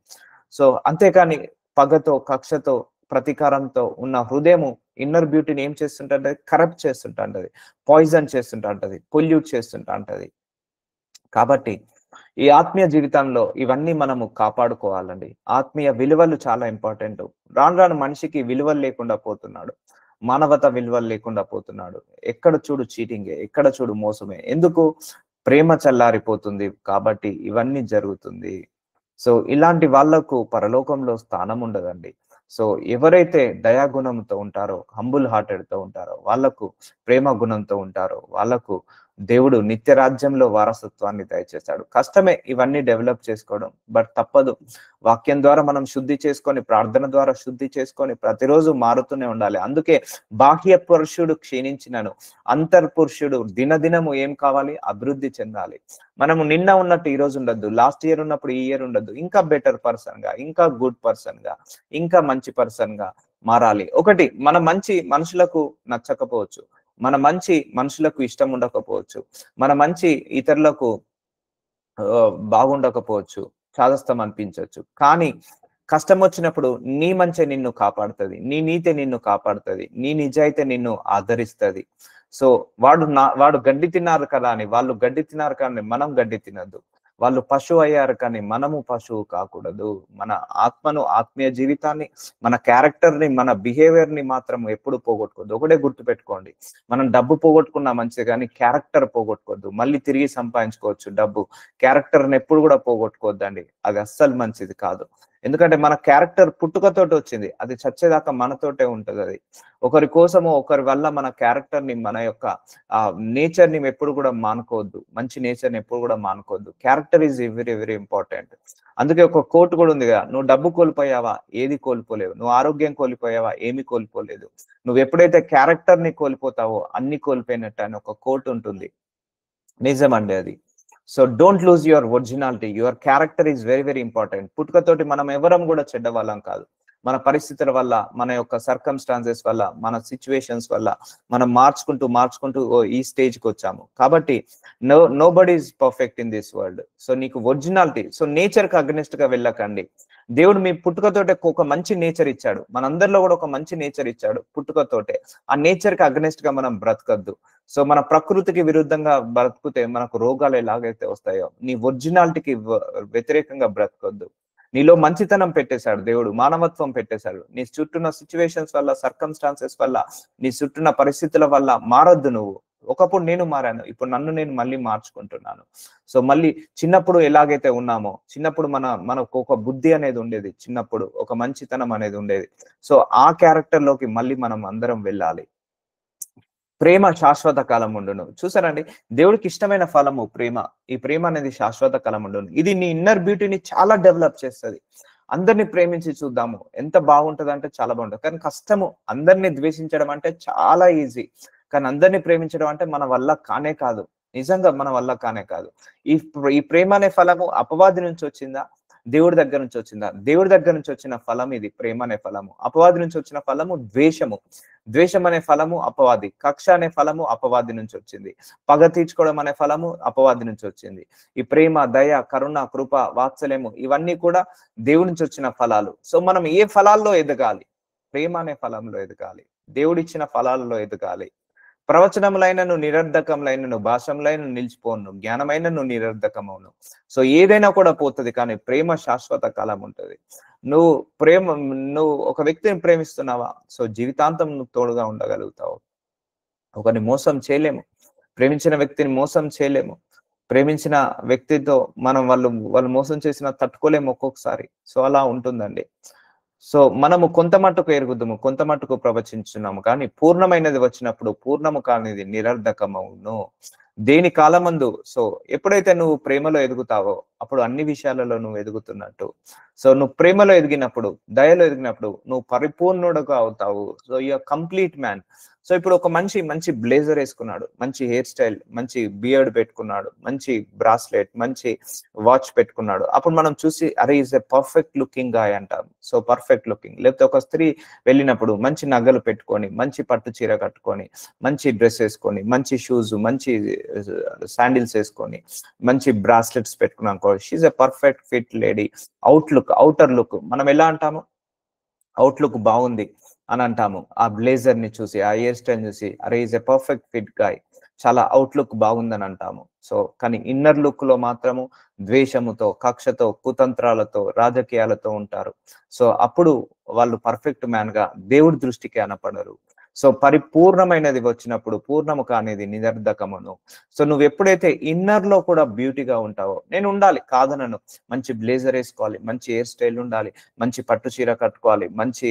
సో అంతేకాని పగతో, కక్షతో, ప్రతీకారంతో ఉన్న హృదయము ఇన్నర్ బ్యూటీని ఏం చేస్తుంటది? కరప్ట్ చేస్తుంటది, పాయిజన్ చేస్తుంటది, పొల్యూట్ చేస్తుంటది. కాబట్టి ఈ ఆత్మీయ జీవితంలో ఇవన్నీ మనము కాపాడుకోవాలండి. ఆత్మీయ విలువలు చాలా ఇంపార్టెంట్. రాను రాను మనిషికి విలువలు లేకుండా పోతున్నాడు. మానవత విలువలు లేకుండా పోతున్నాడు. ఎక్కడ చూడు చీటింగే, ఎక్కడ చూడు మోసమే. ఎందుకు? ప్రేమ చల్లారిపోతుంది కాబట్టి ఇవన్నీ జరుగుతుంది. సో ఇలాంటి వాళ్ళకు పరలోకంలో స్థానం ఉండదండి. సో ఎవరైతే దయాగుణంతో ఉంటారో, హంబుల్ హార్టెడ్ తో ఉంటారో, వాళ్ళకు ప్రేమ గుణంతో ఉంటారో, వాళ్ళకు దేవుడు నిత్య రాజ్యంలో వారసత్వాన్ని దయచేస్తాడు. కష్టమే ఇవన్నీ డెవలప్ చేసుకోవడం, బట్ తప్పదు. వాక్యం ద్వారా మనం శుద్ధి చేసుకొని, ప్రార్థన ద్వారా శుద్ధి చేసుకొని ప్రతిరోజు మారుతూనే ఉండాలి. అందుకే బాహ్య పురుషుడు క్షీణించినను అంతర్పురుషుడు దినదినము ఏం కావాలి? అభివృద్ధి చెందాలి. మనము నిన్న ఉన్నట్టు ఈ రోజు ఉండద్దు, లాస్ట్ ఇయర్ ఉన్నప్పుడు ఈ ఇయర్ ఉండద్దు. ఇంకా బెటర్ పర్సన్ గా, ఇంకా గుడ్ పర్సన్ గా, ఇంకా మంచి పర్సన్ గా మారాలి. ఒకటి, మన మంచి మనుషులకు నచ్చకపోవచ్చు, మన మంచి మనుషులకు ఇష్టం ఉండకపోవచ్చు, మన మంచి ఇతరులకు బాగుండకపోవచ్చు, చాదస్తం అనిపించవచ్చు. కానీ కష్టం వచ్చినప్పుడు నీ మంచి నిన్ను కాపాడుతుంది, నీ నీతి నిన్ను కాపాడుతుంది, నీ నిజాయితీ నిన్ను ఆదరిస్తుంది. సో వాడు గడ్డి తిన్నారు కదా అని, వాళ్ళు గడ్డి తిన్నారు కానీ మనం గడ్డి తినద్దు. వాళ్ళు పశువు అయ్యారు కానీ మనము పశువు కాకూడదు. మన ఆత్మను, ఆత్మీయ జీవితాన్ని, మన క్యారెక్టర్ ని, మన బిహేవియర్ ని మాత్రం ఎప్పుడు పోగొట్టుకోవద్దు. ఒకటే గుర్తు పెట్టుకోండి, మనం డబ్బు పోగొట్టుకున్నా మంచిది కానీ క్యారెక్టర్ పోగొట్టుకోవద్దు. మళ్ళీ తిరిగి సంపాదించుకోవచ్చు డబ్బు, క్యారెక్టర్ ని ఎప్పుడు కూడా పోగొట్టుకోవద్దండి. అది అస్సలు మంచిది కాదు. ఎందుకంటే మన క్యారెక్టర్ పుట్టుకతోటి వచ్చింది, అది చచ్చేదాకా మనతోటే ఉంటది. అది ఒకరి కోసమో ఒకరి వల్ల మన క్యారెక్టర్ ని, మన యొక్క నేచర్ ని ఎప్పుడు కూడా మానుకోవద్దు. మంచి నేచర్ ని ఎప్పుడు కూడా మానుకోవద్దు. Character is very very important. అందుకే ఒక కోట్ కూడా ఉంది కదా, నువ్వు డబ్బు కోల్పోయావా? ఏది కోల్పోలేవు. నువ్వు ఆరోగ్యం కోల్పోయావా? ఏమీ కోల్పోలేదు. నువ్వు ఎప్పుడైతే క్యారెక్టర్ ని కోల్పోతావో అన్ని కోల్పోయినట్టు అని ఒక కోట్ ఉంటుంది. నిజమండి అది. So don't lose your originality. Your character is very very important. పుట్టుకతోటి మనం ఎవరం కూడా చెడ్డవాళ్ళం కాదు. మన పరిస్థితుల వల్ల, మన యొక్క సర్కమ్స్టాన్సెస్ వల్ల, మన సిచ్యువేషన్స్ వల్ల మనం మార్చుకుంటూ ఈ స్టేజ్కి వచ్చాము. కాబట్టి nobody is perfect in this world. So నీకు ఒరిజినాలిటీ, సో నేచర్ కి అగ్నెస్ట్ గా వెళ్ళకండి. దేవుడు మీ పుట్టుకతోటే ఒక మంచి నేచర్ ఇచ్చాడు. మనందరిలో కూడా ఒక మంచి నేచర్ ఇచ్చాడు పుట్టుకతోటే. ఆ నేచర్ కి అగ్నెస్ట్ గా మనం బ్రతకద్దు. సో మన ప్రకృతికి విరుద్ధంగా బ్రతుకుతే మనకు రోగాలు ఎలాగైతే వస్తాయో, నీ ఒరిజినాలిటీకి వ్యతిరేకంగా బ్రతకొద్దు. నీలో మంచితనం పెట్టేశాడు దేవుడు, మానవత్వం పెట్టేశాడు. నీ చుట్టూన్న సిచ్యువేషన్స్ వల్ల, సర్కమ్స్టాన్సెస్ వల్ల, నీ చుట్టూన్న పరిస్థితుల వల్ల మారొద్దు నువ్వు. ఒకప్పుడు నేను మారాను, ఇప్పుడు నన్ను నేను మళ్ళీ మార్చుకుంటున్నాను. సో మళ్ళీ చిన్నప్పుడు ఎలాగైతే ఉన్నామో, చిన్నప్పుడు మనకు ఒక బుద్ధి అనేది ఉండేది, చిన్నప్పుడు ఒక మంచితనం అనేది ఉండేది. సో ఆ క్యారెక్టర్ లోకి మళ్ళీ మనం అందరం వెళ్ళాలి. ప్రేమ శాశ్వత కాలం ఉండును. చూసారండి, దేవుడికి ఇష్టమైన ఫలము ప్రేమ. ఈ ప్రేమ అనేది శాశ్వత కాలం ఉండును. ఇది నీ ఇన్నర్ బ్యూటీని చాలా డెవలప్ చేస్తుంది. అందరిని ప్రేమించి చూద్దాము, ఎంత బాగుంటది అంటే చాలా బాగుంటుంది. కానీ కష్టము. అందరినీ ద్వేషించడం అంటే చాలా ఈజీ, కానీ అందరినీ ప్రేమించడం అంటే మన వల్ల కానే కాదు. నిజంగా మన వల్ల కానే కాదు. ఈ ప్రేమ అనే ఫలము అపవాది నుంచి వచ్చిందా? దేవుడి దగ్గర నుంచి వచ్చిందా? దేవుడి దగ్గర నుంచి వచ్చిన ఫలం ఇది, ప్రేమ అనే ఫలము. అపవాది నుంచి వచ్చిన ఫలము ద్వేషము. ద్వేషం అనే ఫలము అపవాది. కక్ష అనే ఫలము అపవాది నుంచి వచ్చింది. పగ తీర్చుకోవడం అనే ఫలము అపవాది నుంచి వచ్చింది. ఈ ప్రేమ, దయ, కరుణ, కృప, వాత్సల్యము ఇవన్నీ కూడా దేవుడి నుంచి వచ్చిన ఫలాలు. సో మనం ఏ ఫలాల్లో ఎదగాలి? ప్రేమ అనే ఫలంలో ఎదగాలి, దేవుడిచ్చిన ఫలాలలో ఎదగాలి. ప్రవచనములైనను నిరర్ధకములైనను, భాషములైన నిలిచిపోను, జ్ఞానమైనను నిరర్ధకమవును. సో ఏదైనా కూడా పోతుంది, కానీ ప్రేమ శాశ్వత కాలం ఉంటుంది. నువ్వు ఒక వ్యక్తిని ప్రేమిస్తున్నావా? సో జీవితాంతం నువ్వు తోడుగా ఉండగలుగుతావు. ఒకరిని మోసం చేయలేము, ప్రేమించిన వ్యక్తిని మోసం చేయలేము. ప్రేమించిన వ్యక్తితో మనం వాళ్ళు మోసం చేసినా తట్టుకోలేము ఒక్కొక్కసారి. సో అలా ఉంటుందండి. సో మనము కొంత మట్టుకు ఎరుగుద్దాము, కొంత మట్టుకు ప్రవచించున్నాము, కానీ పూర్ణమైనది వచ్చినప్పుడు పూర్ణము కానిది నిరర్ధకమవును. దేని కాలమందు. సో ఎప్పుడైతే నువ్వు ప్రేమలో ఎదుగుతావో అప్పుడు అన్ని విషయాలలో నువ్వు ఎదుగుతున్నట్టు. సో నువ్వు ప్రేమలో ఎదిగినప్పుడు, దయలో ఎదిగినప్పుడు నువ్వు పరిపూర్ణుడుగా అవుతావు. So you're complete man. So ఇప్పుడు ఒక మంచి బ్లేజర్ వేసుకున్నాడు, మంచి హెయిర్ స్టైల్, మంచి బియర్డ్ పెట్టుకున్నాడు, మంచి బ్రాస్లెట్, మంచి వాచ్ పెట్టుకున్నాడు. అప్పుడు మనం చూసి అరే is a perfect looking guy అంటాం. So perfect looking. లేకపోతే ఒక స్త్రీ వెళ్ళినప్పుడు మంచి నగలు పెట్టుకొని, మంచి పట్టు చీర కట్టుకొని, మంచి డ్రెస్ వేసుకొని, మంచి షూస్, మంచి శాండిల్స్ వేసుకొని, మంచి బ్రాస్లెట్స్ పెట్టుకున్నాం, she a perfect fit lady. Outer look మనం ఎలా అంటాము? అవుట్లుక్ బాగుంది అని అంటాము. ఆ బ్లేజర్ ని చూసి, ఆ హెయిర్ స్టైల్ చూసి అరే is a perfect fit guy. చాలా అవుట్లుక్ బాగుందని అంటాము. సో కానీ ఇన్నర్ లుక్ లో మాత్రము ద్వేషముతో, కక్షతో, కుతంత్రాలతో, రాజకీయాలతో ఉంటారు. సో అప్పుడు వాళ్ళు పర్ఫెక్ట్ మ్యాన్ గా దేవుడి దృష్టికి అనపడరు. సో పరిపూర్ణమైనది వచ్చినప్పుడు పూర్ణము కానిది నిరర్ధకమును. సో నువ్వు ఎప్పుడైతే ఇన్నర్ లో కూడా బ్యూటీగా ఉంటావో, నేను ఉండాలి కాదనను, మంచి బ్లేజర్ వేసుకోవాలి, మంచి హెయిర్ స్టైల్ ఉండాలి, మంచి పట్టు చీర కట్టుకోవాలి, మంచి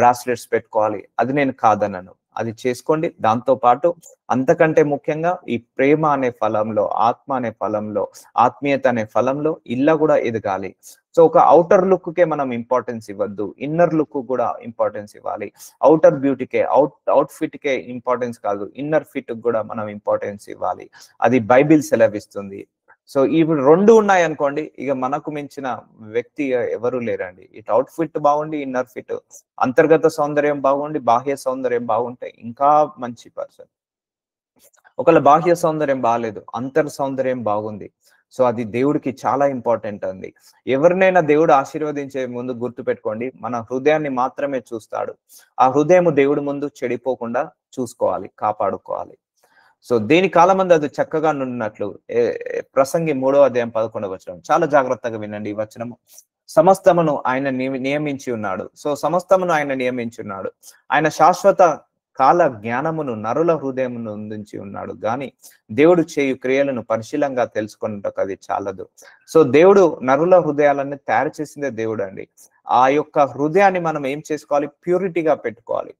బ్రాస్లెట్స్ పెట్టుకోవాలి, అది నేను కాదనను, అది చేసుకోండి. దాంతో పాటు అంతకంటే ముఖ్యంగా ఈ ప్రేమ అనే ఫలంలో, ఆత్మ అనే ఫలంలో, ఆత్మీయత అనే ఫలంలో ఇల్లా కూడా ఎదగాలి. సో ఒక అవుటర్ లుక్ కే మనం ఇంపార్టెన్స్ ఇవ్వద్దు, ఇన్నర్ లుక్ కూడా ఇంపార్టెన్స్ ఇవ్వాలి. అవుటర్ బ్యూటీకే, అవుట్ఫిట్ కే ఇంపార్టెన్స్ కాదు, ఇన్నర్ ఫిట్ కూడా మనం ఇంపార్టెన్స్ ఇవ్వాలి. అది బైబిల్ సెలవిస్తుంది. సో ఇవి రెండు ఉన్నాయి అనుకోండి, ఇక మనకు మించిన వ్యక్తి ఎవరు లేరండి. ఇటు అవుట్ ఫిట్ బాగుండి, ఇన్నర్ ఫిట్, అంతర్గత సౌందర్యం బాగుండి, బాహ్య సౌందర్యం బాగుంటే ఇంకా మంచి పర్సన్. ఒకవేళ బాహ్య సౌందర్యం బాగాలేదు, అంతర్ సౌందర్యం బాగుంది, సో అది దేవుడికి చాలా ఇంపార్టెంట్ అండి. ఎవరినైనా దేవుడు ఆశీర్వదించే ముందు గుర్తు పెట్టుకోండి, మన హృదయాన్ని మాత్రమే చూస్తాడు. ఆ హృదయం దేవుడి ముందు చెడిపోకుండా చూసుకోవాలి, కాపాడుకోవాలి. సో దేని కాలమందు అది చక్కగా నున్నట్లు, ప్రసంగి 3:11 వచనం చాలా జాగ్రత్తగా వినండి ఈ వచనము. సమస్తమును ఆయన నియమించి ఉన్నాడు. సో సమస్తమును ఆయన నియమించి ఉన్నాడు. ఆయన శాశ్వత కాల జ్ఞానమును నరుల హృదయమును అందించి ఉన్నాడు గాని దేవుడు చేయు క్రియలను పరిశీలంగా తెలుసుకున్నట్టు అది చాలదు. సో దేవుడు నరుల హృదయాలను తయారు చేసిందే దేవుడు అండి. ఆ యొక్క హృదయాన్ని మనం ఏం చేసుకోవాలి, ప్యూరిటీగా పెట్టుకోవాలి.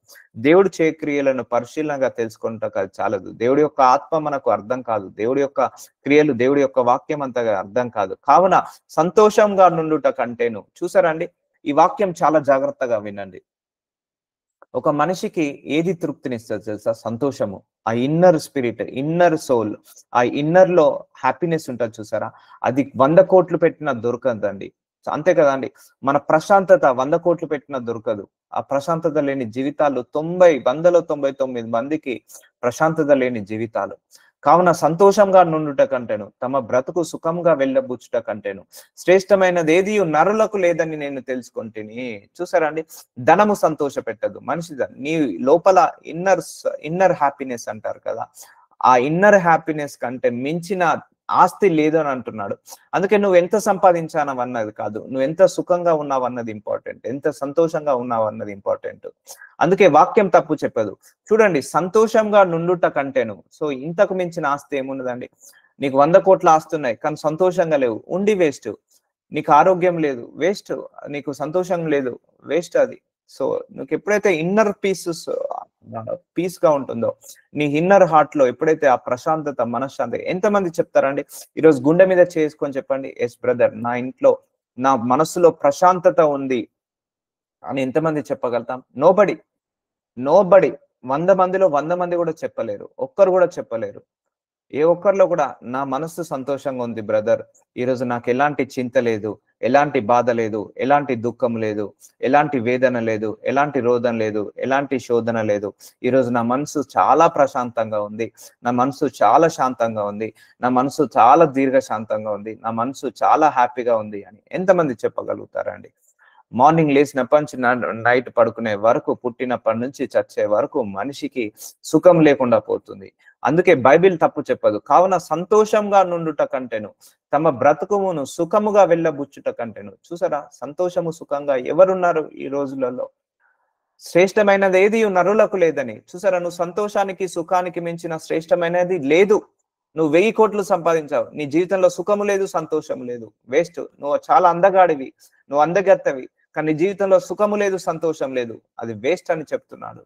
దేవుడు చే క్రియలను పరిశీలనగా తెలుసుకున్నట్టు అది చాలదు. దేవుడి యొక్క ఆత్మ మనకు అర్థం కాదు, దేవుడి యొక్క క్రియలు, దేవుడి యొక్క వాక్యం అంతగా అర్థం కాదు. కావున సంతోషంగా నుండుట కంటేను, చూసారండి ఈ వాక్యం చాలా జాగ్రత్తగా వినండి. ఒక మనిషికి ఏది తృప్తినిస్తుంది తెలుసా? సంతోషము. ఆ ఇన్నర్ స్పిరిట్, ఇన్నర్ సోల్, ఆ ఇన్నర్ లో హ్యాపీనెస్ ఉంటుంది చూసారా, అది 100 కోట్లు పెట్టినా దొరకదండి. అంతే కదండి. మన ప్రశాంతత 100 కోట్లు పెట్టినా దొరకదు. ఆ ప్రశాంతత లేని జీవితాలు 99 మందికి ప్రశాంతత లేని జీవితాలు. కావున సంతోషంగా నుండుట కంటేను, తమ బ్రతుకు సుఖంగా వెళ్ళబుచ్చుట కంటేను శ్రేష్టమైనది ఏది నరులకు లేదని నేను తెలుసుకుంటేని. చూసారండి, ధనము సంతోష పెట్టదు మనిషి. నీ లోపల ఇన్నర్ హ్యాపీనెస్ అంటారు కదా, ఆ ఇన్నర్ హ్యాపీనెస్ కంటే మించిన ఆస్తి లేదు అని అంటున్నాడు. అందుకే నువ్వు ఎంత సంపాదించానవన్నది కాదు, నువ్వు ఎంత సుఖంగా ఉన్నావన్నది ఇంపార్టెంట్, ఎంత సంతోషంగా ఉన్నావన్నది ఇంపార్టెంట్. అందుకే వాక్యం తప్పు చెప్పదు. చూడండి, సంతోషంగా నుండుట కంటేను, సో ఇంతకు మించిన ఆస్తి ఏమున్నదండి? నీకు 100 కోట్ల ఆస్తున్నాయి కానీ సంతోషంగా లేవు, ఉండి వేస్ట్. నీకు ఆరోగ్యం లేదు, వేస్ట్. నీకు సంతోషం లేదు, వేస్ట్ అది. సో నీకు ఎప్పుడైతే ఇన్నర్ పీస్ గా ఉంటుందో, నీ ఇన్నర్ హార్ట్ లో ఎప్పుడైతే ఆ ప్రశాంతత, మనశ్శాంతి, ఎంతమంది చెప్తారండి ఈరోజు గుండె మీద చేసుకొని చెప్పండి, ఎస్ బ్రదర్, నా ఇంట్లో నా మనస్సులో ప్రశాంతత ఉంది అని ఎంతమంది చెప్పగలుగుతాం? నోబడి. 100 మందిలో 100 మంది కూడా చెప్పలేరు, ఒక్కరు కూడా చెప్పలేరు. ఏ ఒక్కరిలో కూడా నా మనస్సు సంతోషంగా ఉంది బ్రదర్, ఈరోజు నాకు ఎలాంటి చింత లేదు, ఎలాంటి బాధ లేదు, ఎలాంటి దుఃఖం లేదు, ఎలాంటి వేదన లేదు, ఎలాంటి రోదన లేదు, ఎలాంటి శోధన లేదు, ఈరోజు నా మనసు చాలా ప్రశాంతంగా ఉంది, నా మనసు చాలా శాంతంగా ఉంది, నా మనసు చాలా దీర్ఘశాంతంగా ఉంది, నా మనసు చాలా హ్యాపీగా ఉంది అని ఎంతమంది చెప్పగలుగుతారండి? మార్నింగ్ లేచినప్పటి నుంచి నైట్ పడుకునే వరకు, పుట్టినప్పటి నుంచి చచ్చే వరకు మనిషికి సుఖం లేకుండా పోతుంది. అందుకే బైబిల్ తప్పు చెప్పదు. కావున సంతోషంగా నుండుట కంటేను, తమ బ్రతుకుమును సుఖముగా వెళ్ళబుచ్చుట కంటేను. చూసారా, సంతోషము సుఖంగా ఎవరున్నారు ఈ రోజులలో? శ్రేష్టమైనది ఏది నరులకు లేదని. చూసారా, నువ్వు సంతోషానికి సుఖానికి మించిన శ్రేష్టమైనది లేదు. నువ్వు 1000 కోట్లు సంపాదించావు, నీ జీవితంలో సుఖము లేదు, సంతోషం లేదు, వేస్ట్. నువ్వు చాలా అందగాడివి, నువ్వు అందగత్తవి, కానీ నీ జీవితంలో సుఖము లేదు, సంతోషం లేదు, అది వేస్ట్ అని చెప్తున్నాడు.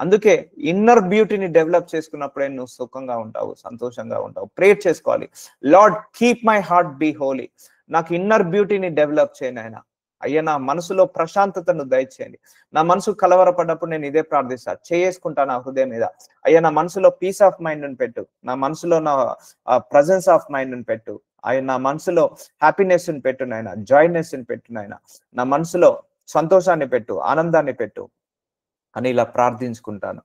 అందుకే ఇన్నర్ బ్యూటీని డెవలప్ చేసుకున్నప్పుడే నువ్వు సుఖంగా ఉంటావు, సంతోషంగా ఉంటావు. ప్రేయర్ చేసుకోవాలి, lord keep my heart be holy. నాకు ఇన్నర్ బ్యూటీని డెవలప్ చేయను ఆయన. అయ్యా నా మనసులో ప్రశాంతతను దయచేయండి. నా మనసు కలవరపడ్డప్పుడు నేను ఇదే ప్రార్థిస్తా, చేసుకుంటాను ఆ హృదయం మీద. అయ్యా నా మనసులో పీస్ ఆఫ్ మైండ్ ని పెట్టు, నా మనసులో నా ప్రజెన్స్ ఆఫ్ మైండ్ ని పెట్టు, ఆయన నా మనసులో హ్యాపీనెస్ ని పెట్టు నాయన, జాయ్నెస్ ని పెట్టు నాయన, నా మనసులో సంతోషాన్ని పెట్టు, ఆనందాన్ని పెట్టు అని ఇలా ప్రార్థించుకుంటాను.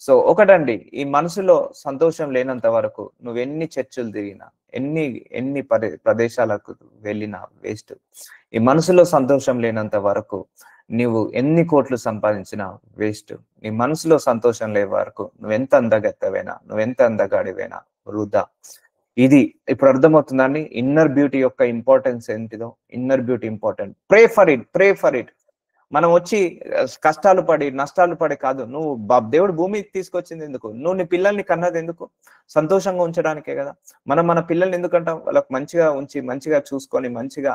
సో ఒకటండి, ఈ మనసులో సంతోషం లేనంత వరకు నువ్వు ఎన్ని చర్చలు తిరిగినా, ఎన్ని ప్రదేశాలకు వెళ్ళినా వేస్ట్. ఈ మనసులో సంతోషం లేనంత వరకు నీవు ఎన్ని కోట్లు సంపాదించినా వేస్ట్. నీ మనసులో సంతోషం లే వరకు నువ్వెంత అందగత్తవైనా, నువ్వెంత అందగాడివైనా వృధా. ఇది ఇప్పుడు అర్థమవుతుందండి ఇన్నర్ బ్యూటీ యొక్క ఇంపార్టెన్స్ ఏంటిదో. Inner beauty important. Pray for it. మనం వచ్చి కష్టాలు పడి నష్టాలు పడి కాదు. నువ్వు దేవుడు భూమికి తీసుకొచ్చింది ఎందుకు? నువ్వు నీ పిల్లల్ని కన్నది ఎందుకు? సంతోషంగా ఉంచడానికే కదా. మనం మన పిల్లల్ని ఎందుకంటాం? వాళ్ళకు మంచిగా ఉంచి, మంచిగా చూసుకొని, మంచిగా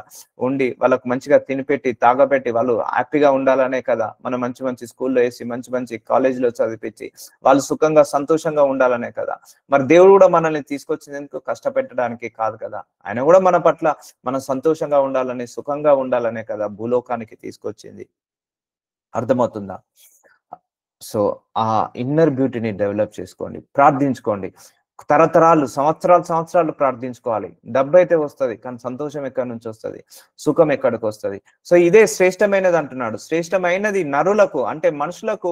ఉండి, వాళ్ళకు మంచిగా తినిపెట్టి తాగబెట్టి వాళ్ళు హ్యాపీగా ఉండాలనే కదా. మనం మంచి మంచి స్కూల్లో వేసి, మంచి మంచి కాలేజీలో చదివించి వాళ్ళు సుఖంగా సంతోషంగా ఉండాలనే కదా. మరి దేవుడు కూడా మనల్ని తీసుకొచ్చింది ఎందుకు? కష్టపెట్టడానికి కాదు కదా. ఆయన కూడా మన పట్ల మనం సంతోషంగా ఉండాలని, సుఖంగా ఉండాలనే కదా భూలోకానికి తీసుకొచ్చింది. అర్థమవుతుందా? సో ఆ ఇన్నర్ బ్యూటీని డెవలప్ చేసుకోండి, ప్రార్థించుకోండి. తరతరాలు సంవత్సరాలు ప్రార్థించుకోవాలి. డబ్బు అయితే వస్తుంది, కానీ సంతోషం ఎక్కడి నుంచి వస్తుంది? సుఖం ఎక్కడికి వస్తుంది? సో ఇదే శ్రేష్టమైనది అంటున్నాడు. శ్రేష్టమైనది నరులకు అంటే మనుషులకు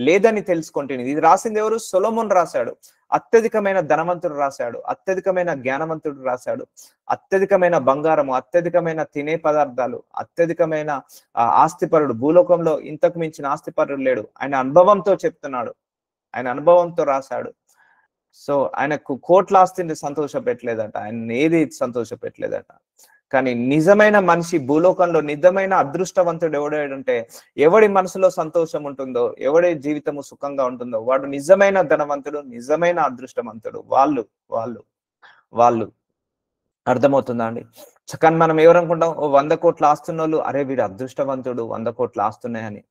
లేదని తెలుసుకుంటుంది. ఇది రాసింది ఎవరు? సొలొమోన్ రాశాడు. అత్యధికమైన ధనవంతుడు రాశాడు, అత్యధికమైన జ్ఞానవంతుడు రాశాడు. అత్యధికమైన బంగారము, అత్యధికమైన తినే పదార్థాలు, అత్యధికమైన ఆస్తిపరుడు. భూలోకంలో ఇంతకు మించిన ఆస్తిపరుడు లేడు. ఆయన అనుభవంతో చెప్తున్నాడు, ఆయన అనుభవంతో రాశాడు. సో ఆయనకు కోట్ల ఆస్తిని సంతోష పెట్టలేదట, ఆయన ఏది సంతోష పెట్టలేదట. కానీ నిజమైన మనిషి భూలోకంలో నిజమైన అదృష్టవంతుడు ఎవడంటే, ఎవడి మనసులో సంతోషం ఉంటుందో, ఎవడి జీవితము సుఖంగా ఉంటుందో వాడు నిజమైన ధనవంతుడు, నిజమైన అదృష్టవంతుడు. వాళ్ళు అర్థమవుతుందా అండి? కానీ మనం ఎవరనుకుంటాం? 100 కోట్ల ఆస్తున్నోళ్ళు, అరే వీడు అదృష్టవంతుడు, 100 కోట్ల ఆస్తున్నాయని.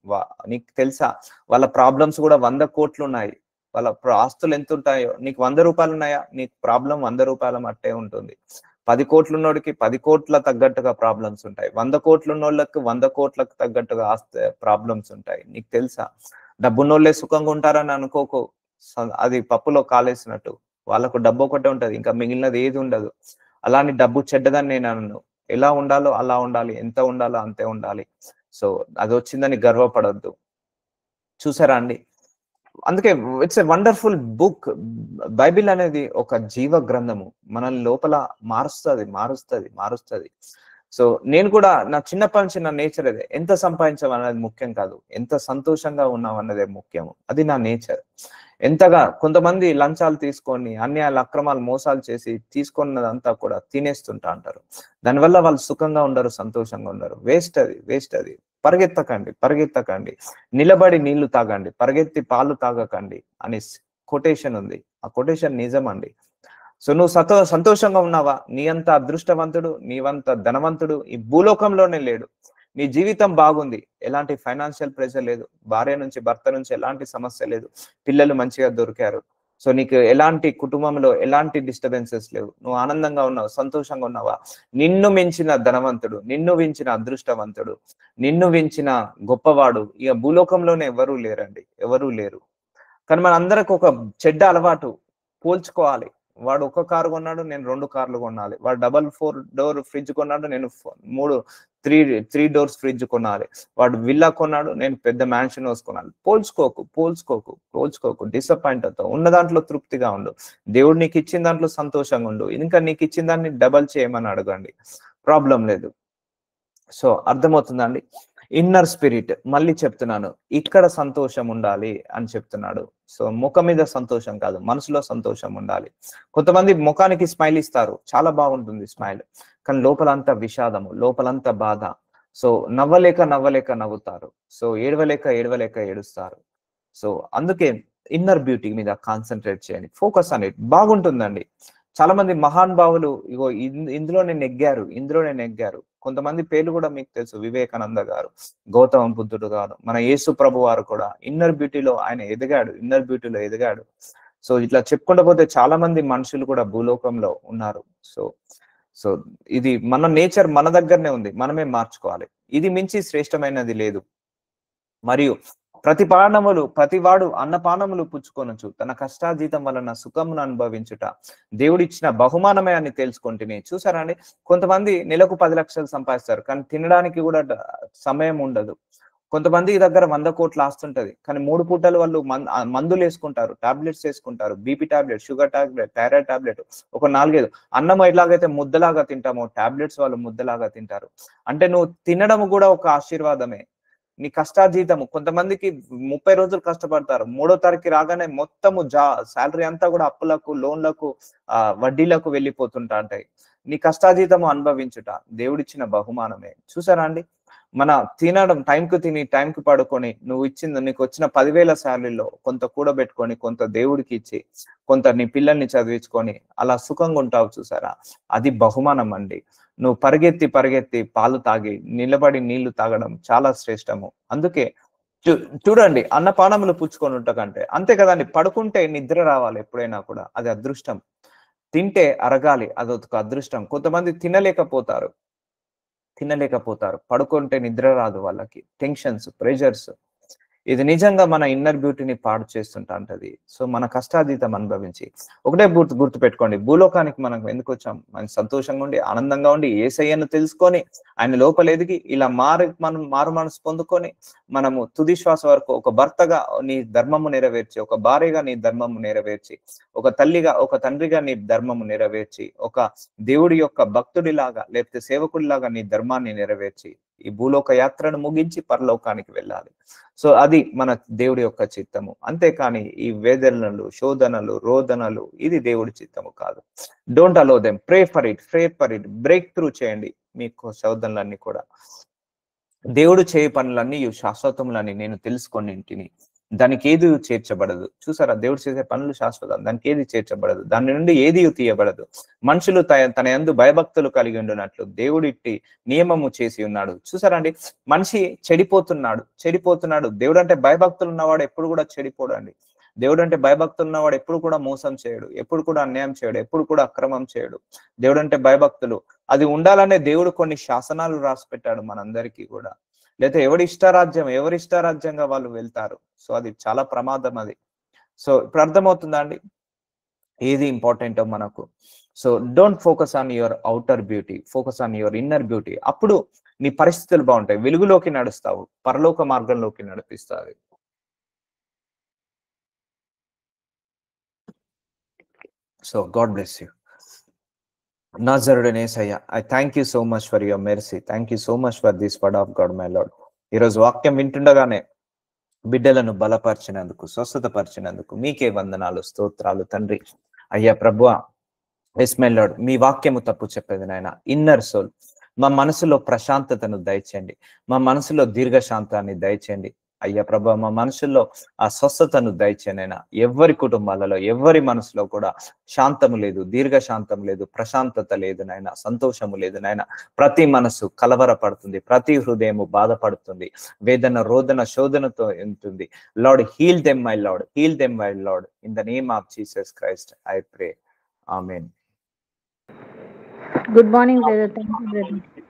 నీకు తెలుసా వాళ్ళ ప్రాబ్లమ్స్ కూడా 100 కోట్లు ఉన్నాయి. వాళ్ళ ఆస్తులు ఎంత ఉంటాయో, నీకు 100 రూపాయలు ఉన్నాయా, నీకు ప్రాబ్లం 100 రూపాయల మట్టే ఉంటుంది. 10 కోట్లు ఉన్నోడికి 10 కోట్ల తగ్గట్టుగా ప్రాబ్లమ్స్ ఉంటాయి. 100 కోట్లు ఉన్నోళ్ళకి 100 కోట్లకు తగ్గట్టుగా ప్రాబ్లమ్స్ ఉంటాయి. నీకు తెలుసా? డబ్బున్నోళ్ళే సుఖంగా ఉంటారని అనుకోకు, అది పప్పులో కాలేసినట్టు. వాళ్ళకు డబ్బు ఒకటే ఉంటది, ఇంకా మిగిలినది ఏది ఉండదు. అలాని డబ్బు చెడ్డదని నేను అనను. ఎలా ఉండాలో అలా ఉండాలి, ఎంత ఉండాలో అంతే ఉండాలి. సో అది వచ్చిందని గర్వపడొద్దు. చూసారా అండి? అందుకే it's a wonderful book. Bible అనేది ఒక జీవ గ్రంథము, మనల్ని లోపల మారుస్తుంది. సో నేను కూడా నా చిన్నప్పటి నుంచి నా నేచర్ అదే. ఎంత సంపాదించాం అనేది ముఖ్యం కాదు, ఎంత సంతోషంగా ఉన్నాం అన్నదే ముఖ్యము. అది నా నేచర్. ఎంతగా కొంతమంది లంచాలు తీసుకొని, అన్యాయాలు, అక్రమాలు, మోసాలు చేసి తీసుకున్నదంతా కూడా తినేస్తుంటా అంటారు. దానివల్ల వాళ్ళు సుఖంగా ఉండరు, సంతోషంగా ఉండరు. వేస్ట్ అది. పరిగెత్తకండి, నిలబడి నీళ్లు తాగండి, పరిగెత్తి పాలు తాగకండి అని కొటేషన్ ఉంది. ఆ కొటేషన్ నిజం అండి. సో నువ్వు సంతోషంగా ఉన్నావా? నీ అంత అదృష్టవంతుడు, నీవంత ధనవంతుడు ఈ భూలోకంలోనే లేడు. నీ జీవితం బాగుంది, ఎలాంటి ఫైనాన్షియల్ ప్రెషర్ లేదు, భార్య నుంచి భర్త నుంచి ఎలాంటి సమస్య లేదు, పిల్లలు మంచిగా దొరికారు. సో నీకు ఎలాంటి కుటుంబంలో ఎలాంటి డిస్టర్బెన్సెస్ లేవు, నువ్వు ఆనందంగా ఉన్నావు, సంతోషంగా ఉన్నావా? నిన్ను మించిన ధనవంతుడు, నిన్ను మించిన అదృష్టవంతుడు, నిన్ను మించిన గొప్పవాడు ఇక భూలోకంలోనే ఎవరూ లేరు. కానీ మనందరికి ఒక చెడ్డ అలవాటు, పోల్చుకోవాలి. వాడు ఒక కారు కొన్నాడు, నేను 2 కార్లు కొనాలి. వాడు 4 డోర్ ఫ్రిడ్జ్ కొన్నాడు, నేను 3 డోర్స్ ఫ్రిడ్జ్ కొనాలి. వాడు విల్లా కొన్నాడు, నేను పెద్ద మ్యాన్షన్ హౌస్ కొనాలి. పోల్చుకోకు. డిసప్పాయింట్ అవుతావు. ఉన్న దాంట్లో తృప్తిగా ఉండు. దేవుడు నీకు ఇచ్చిన దాంట్లో సంతోషంగా ఉండు. ఇంకా నీకు ఇచ్చిన దాన్ని డబల్ చేయమని అడగండి, ప్రాబ్లం లేదు. సో అర్థమవుతుందండి? ఇన్నర్ స్పిరిట్, మళ్ళీ చెప్తున్నాను, ఇక్కడ సంతోషం ఉండాలి అని చెప్తున్నాడు. సో ముఖం మీద సంతోషం కాదు, మనసులో సంతోషం ఉండాలి. కొంతమంది ముఖానికి స్మైల్ ఇస్తారు, చాలా బాగుంటుంది స్మైల్, కానీ లోపలంతా విషాదము, లోపలంతా బాధ. సో నవ్వలేక నవ్వుతారు. సో ఏడవలేక ఏడుస్తారు. సో అందుకే ఇన్నర్ బ్యూటీ మీద కాన్సన్ట్రేట్ చేయండి, ఫోకస్ ఆన్ ఇట్. బాగుంటుందండి. చాలా మంది మహానుభావులు ఇగో ఇందులోనే నెగ్గారు. కొంతమంది పేర్లు కూడా మీకు తెలుసు, వివేకానంద గారు, గౌతమ బుద్ధుడు గారు, మన యేసు ప్రభు వారు కూడా ఇన్నర్ బ్యూటీలో ఆయన ఎదిగాడు. సో ఇట్లా చెప్పుకుంటూ పోతే చాలా మంది మనుషులు కూడా భూలోకంలో ఉన్నారు. సో ఇది మన నేచర్ మన దగ్గరనే ఉంది, మనమే మార్చుకోవాలి. ఇది మించి శ్రేష్టమైనది లేదు. మరియు ప్రతివాడు అన్నపానములు పుచ్చుకొనొచ్చు, తన కష్టాజీతం వలన సుఖమును అనుభవించుట దేవుడిచ్చిన బహుమానమే అని తెలుసుకుంటేనే. చూసారా అండి? కొంతమంది నెలకు 10 లక్షలు సంపాదిస్తారు, కానీ తినడానికి కూడా సమయం ఉండదు. కొంతమంది దగ్గర 100 కోట్ల ఆస్తుంటది, కానీ 3 పూటలు వాళ్ళు మందులు వేసుకుంటారు, టాబ్లెట్స్ వేసుకుంటారు, BP tablet, sugar tablet, thyroid tablet, ఒక 4-5. అన్నం ఎలాగైతే ముద్దలాగా తింటామో టాబ్లెట్స్ వాళ్ళు ముద్దలాగా తింటారు. అంటే నువ్వు తినడం కూడా ఒక ఆశీర్వాదమే. నీ కష్టార్జితము, కొంతమందికి 30 రోజులు కష్టపడతారు, 3వ తారీఖు రాగానే మొత్తము శాలరీ అంతా కూడా అప్పులకు, లోన్లకు, వడ్డీలకు వెళ్ళిపోతుంటా ఉంటాయి. నీ కష్టార్జితము అనుభవించుట దేవుడిచ్చిన బహుమానమే. చూసారా అండి, మన తినడం టైంకు తిని టైంకు పడుకొని, నీకు వచ్చిన 10,000 శాలరీలో కొంత కూడబెట్టుకొని, కొంత దేవుడికి ఇచ్చి, కొంత నీ పిల్లల్ని చదివించుకొని అలా సుఖంగా ఉంటావు చూసారా, అది బహుమానం అండి. నువ్వు పరిగెత్తి పాలు తాగి నిలబడి నీళ్లు తాగడం చాలా శ్రేష్టము. అందుకే చూడండి, అన్నపానములు పుచ్చుకొని ఉంటకంటే, అంతే కదండి, పడుకుంటే నిద్ర రావాలి ఎప్పుడైనా కూడా, అది అదృష్టం. తింటే అరగాలి, అదొక అదృష్టం. కొంతమంది తినలేకపోతారు, పడుకుంటే నిద్ర రాదు వాళ్ళకి, టెన్షన్స్, ప్రెషర్స్. ఇది నిజంగా మన ఇన్నర్ బ్యూటీని పాడు చేస్తుంటా ఉంటది. సో మన కష్టాతీతం అనుభవించి ఒకటే గుర్తు పెట్టుకోండి, భూలోకానికి మనం ఎందుకు వచ్చాం? మనం సంతోషంగా ఉండి, ఆనందంగా ఉండి, యేసయ్యను తెలుసుకొని, ఆయన లోపల ఎదిగి, ఇలా మారు మనసు పొందుకొని, మనము తుది శ్వాస వరకు ఒక భర్తగా నీ ధర్మము నెరవేర్చి, ఒక భార్యగా నీ ధర్మము నెరవేర్చి, ఒక తల్లిగా, ఒక తండ్రిగా నీ ధర్మము నెరవేర్చి, ఒక దేవుడి యొక్క భక్తుడిలాగా లేకపోతే సేవకుడిలాగా నీ ధర్మాన్ని నెరవేర్చి, ఈ భూలోక యాత్రను ముగించి పరలోకానికి వెళ్ళాలి. సో అది మన దేవుడి యొక్క చిత్తము. అంతేకాని ఈ వేదనలు, శోధనలు, రోదనలు ఇది దేవుడి చిత్తము కాదు. Don't allow them, pray for it, break through చేయండి మీకు శోధనలన్నీ కూడా. దేవుడు చేయ పనులన్నీ శాశ్వతములని నేను తెలుసుకొని ఇంటిని, దానికి ఏది చేర్చబడదు. చూసారా, దేవుడు చేసే పనులు శాశ్వతం, దానికి ఏది చేర్చబడదు, దాని నుండి ఏది తీయబడదు. మనుషులు తన యందు భయభక్తులు కలిగి ఉండినట్లు దేవుడిట్టి నియమము చేసి ఉన్నాడు. చూసారా అండి, మనిషి చెడిపోతున్నాడు. దేవుడు అంటే భయభక్తులు ఉన్నవాడు ఎప్పుడు కూడా చెడిపోడండి. దేవుడు అంటే భయభక్తులు ఉన్నవాడు ఎప్పుడు కూడా మోసం చేయడు, ఎప్పుడు కూడా అన్యాయం చేయడు, ఎప్పుడు కూడా అక్రమం చేయడు. దేవుడు అంటే భయభక్తులు, అది ఉండాలనే దేవుడు కొన్ని శాసనాలు రాసి పెట్టాడు మనందరికీ కూడా. లేకపోతే ఎవరి ఇష్టారాజ్యంగా వాళ్ళు వెళ్తారు. సో అది చాలా ప్రమాదం అది. సో ఇప్పుడు అర్థమవుతుందా అండి ఏది ఇంపార్టెంటో మనకు? So don't focus on your outer beauty, focus on your inner beauty. అప్పుడు నీ పరిస్థితులు బాగుంటాయి, వెలుగులోకి నడుస్తావు, పరలోక మార్గంలోకి నడిపిస్తావు. So God bless you. నజరుడైన Yesayya, I thank you so much for your mercy. Thank you so much for this word of God, my Lord. ఈరోజు వాక్యం వింటుండగానే బిడ్డలను బలపరిచినందుకు, స్వస్థతపరిచినందుకు మీకే వందనాలు, స్తోత్రాలు తండ్రి. అయ్యా ప్రభువా, ఎస్ మై లార్డ్, మీ వాక్యము తప్పు చెప్పేది నాయన. ఇన్నర్ సోల్, మా మనసులో ప్రశాంతతను దయచేయండి, మా మనసులో దీర్ఘశాంతాన్ని దయచేయండి. అయ్యా ప్రభా, మా మనసుల్లో ఆ స్వస్థతను దయచేయనైనా. ఎవరి కుటుంబాలలో, ఎవరి మనసులో కూడా శాంతము లేదు, దీర్ఘశాంతం లేదు, ప్రశాంతత లేదు నాయన, సంతోషము లేదు నాయన. ప్రతి మనసు కలవరపడుతుంది, ప్రతి హృదయము బాధపడుతుంది, వేదన, రోదన, శోధనతో ఉంటుంది. Lord, heal them my lord, heal them my lord. In the name of Jesus Christ I pray. Amen. Good morning, brother. Thank you, brother.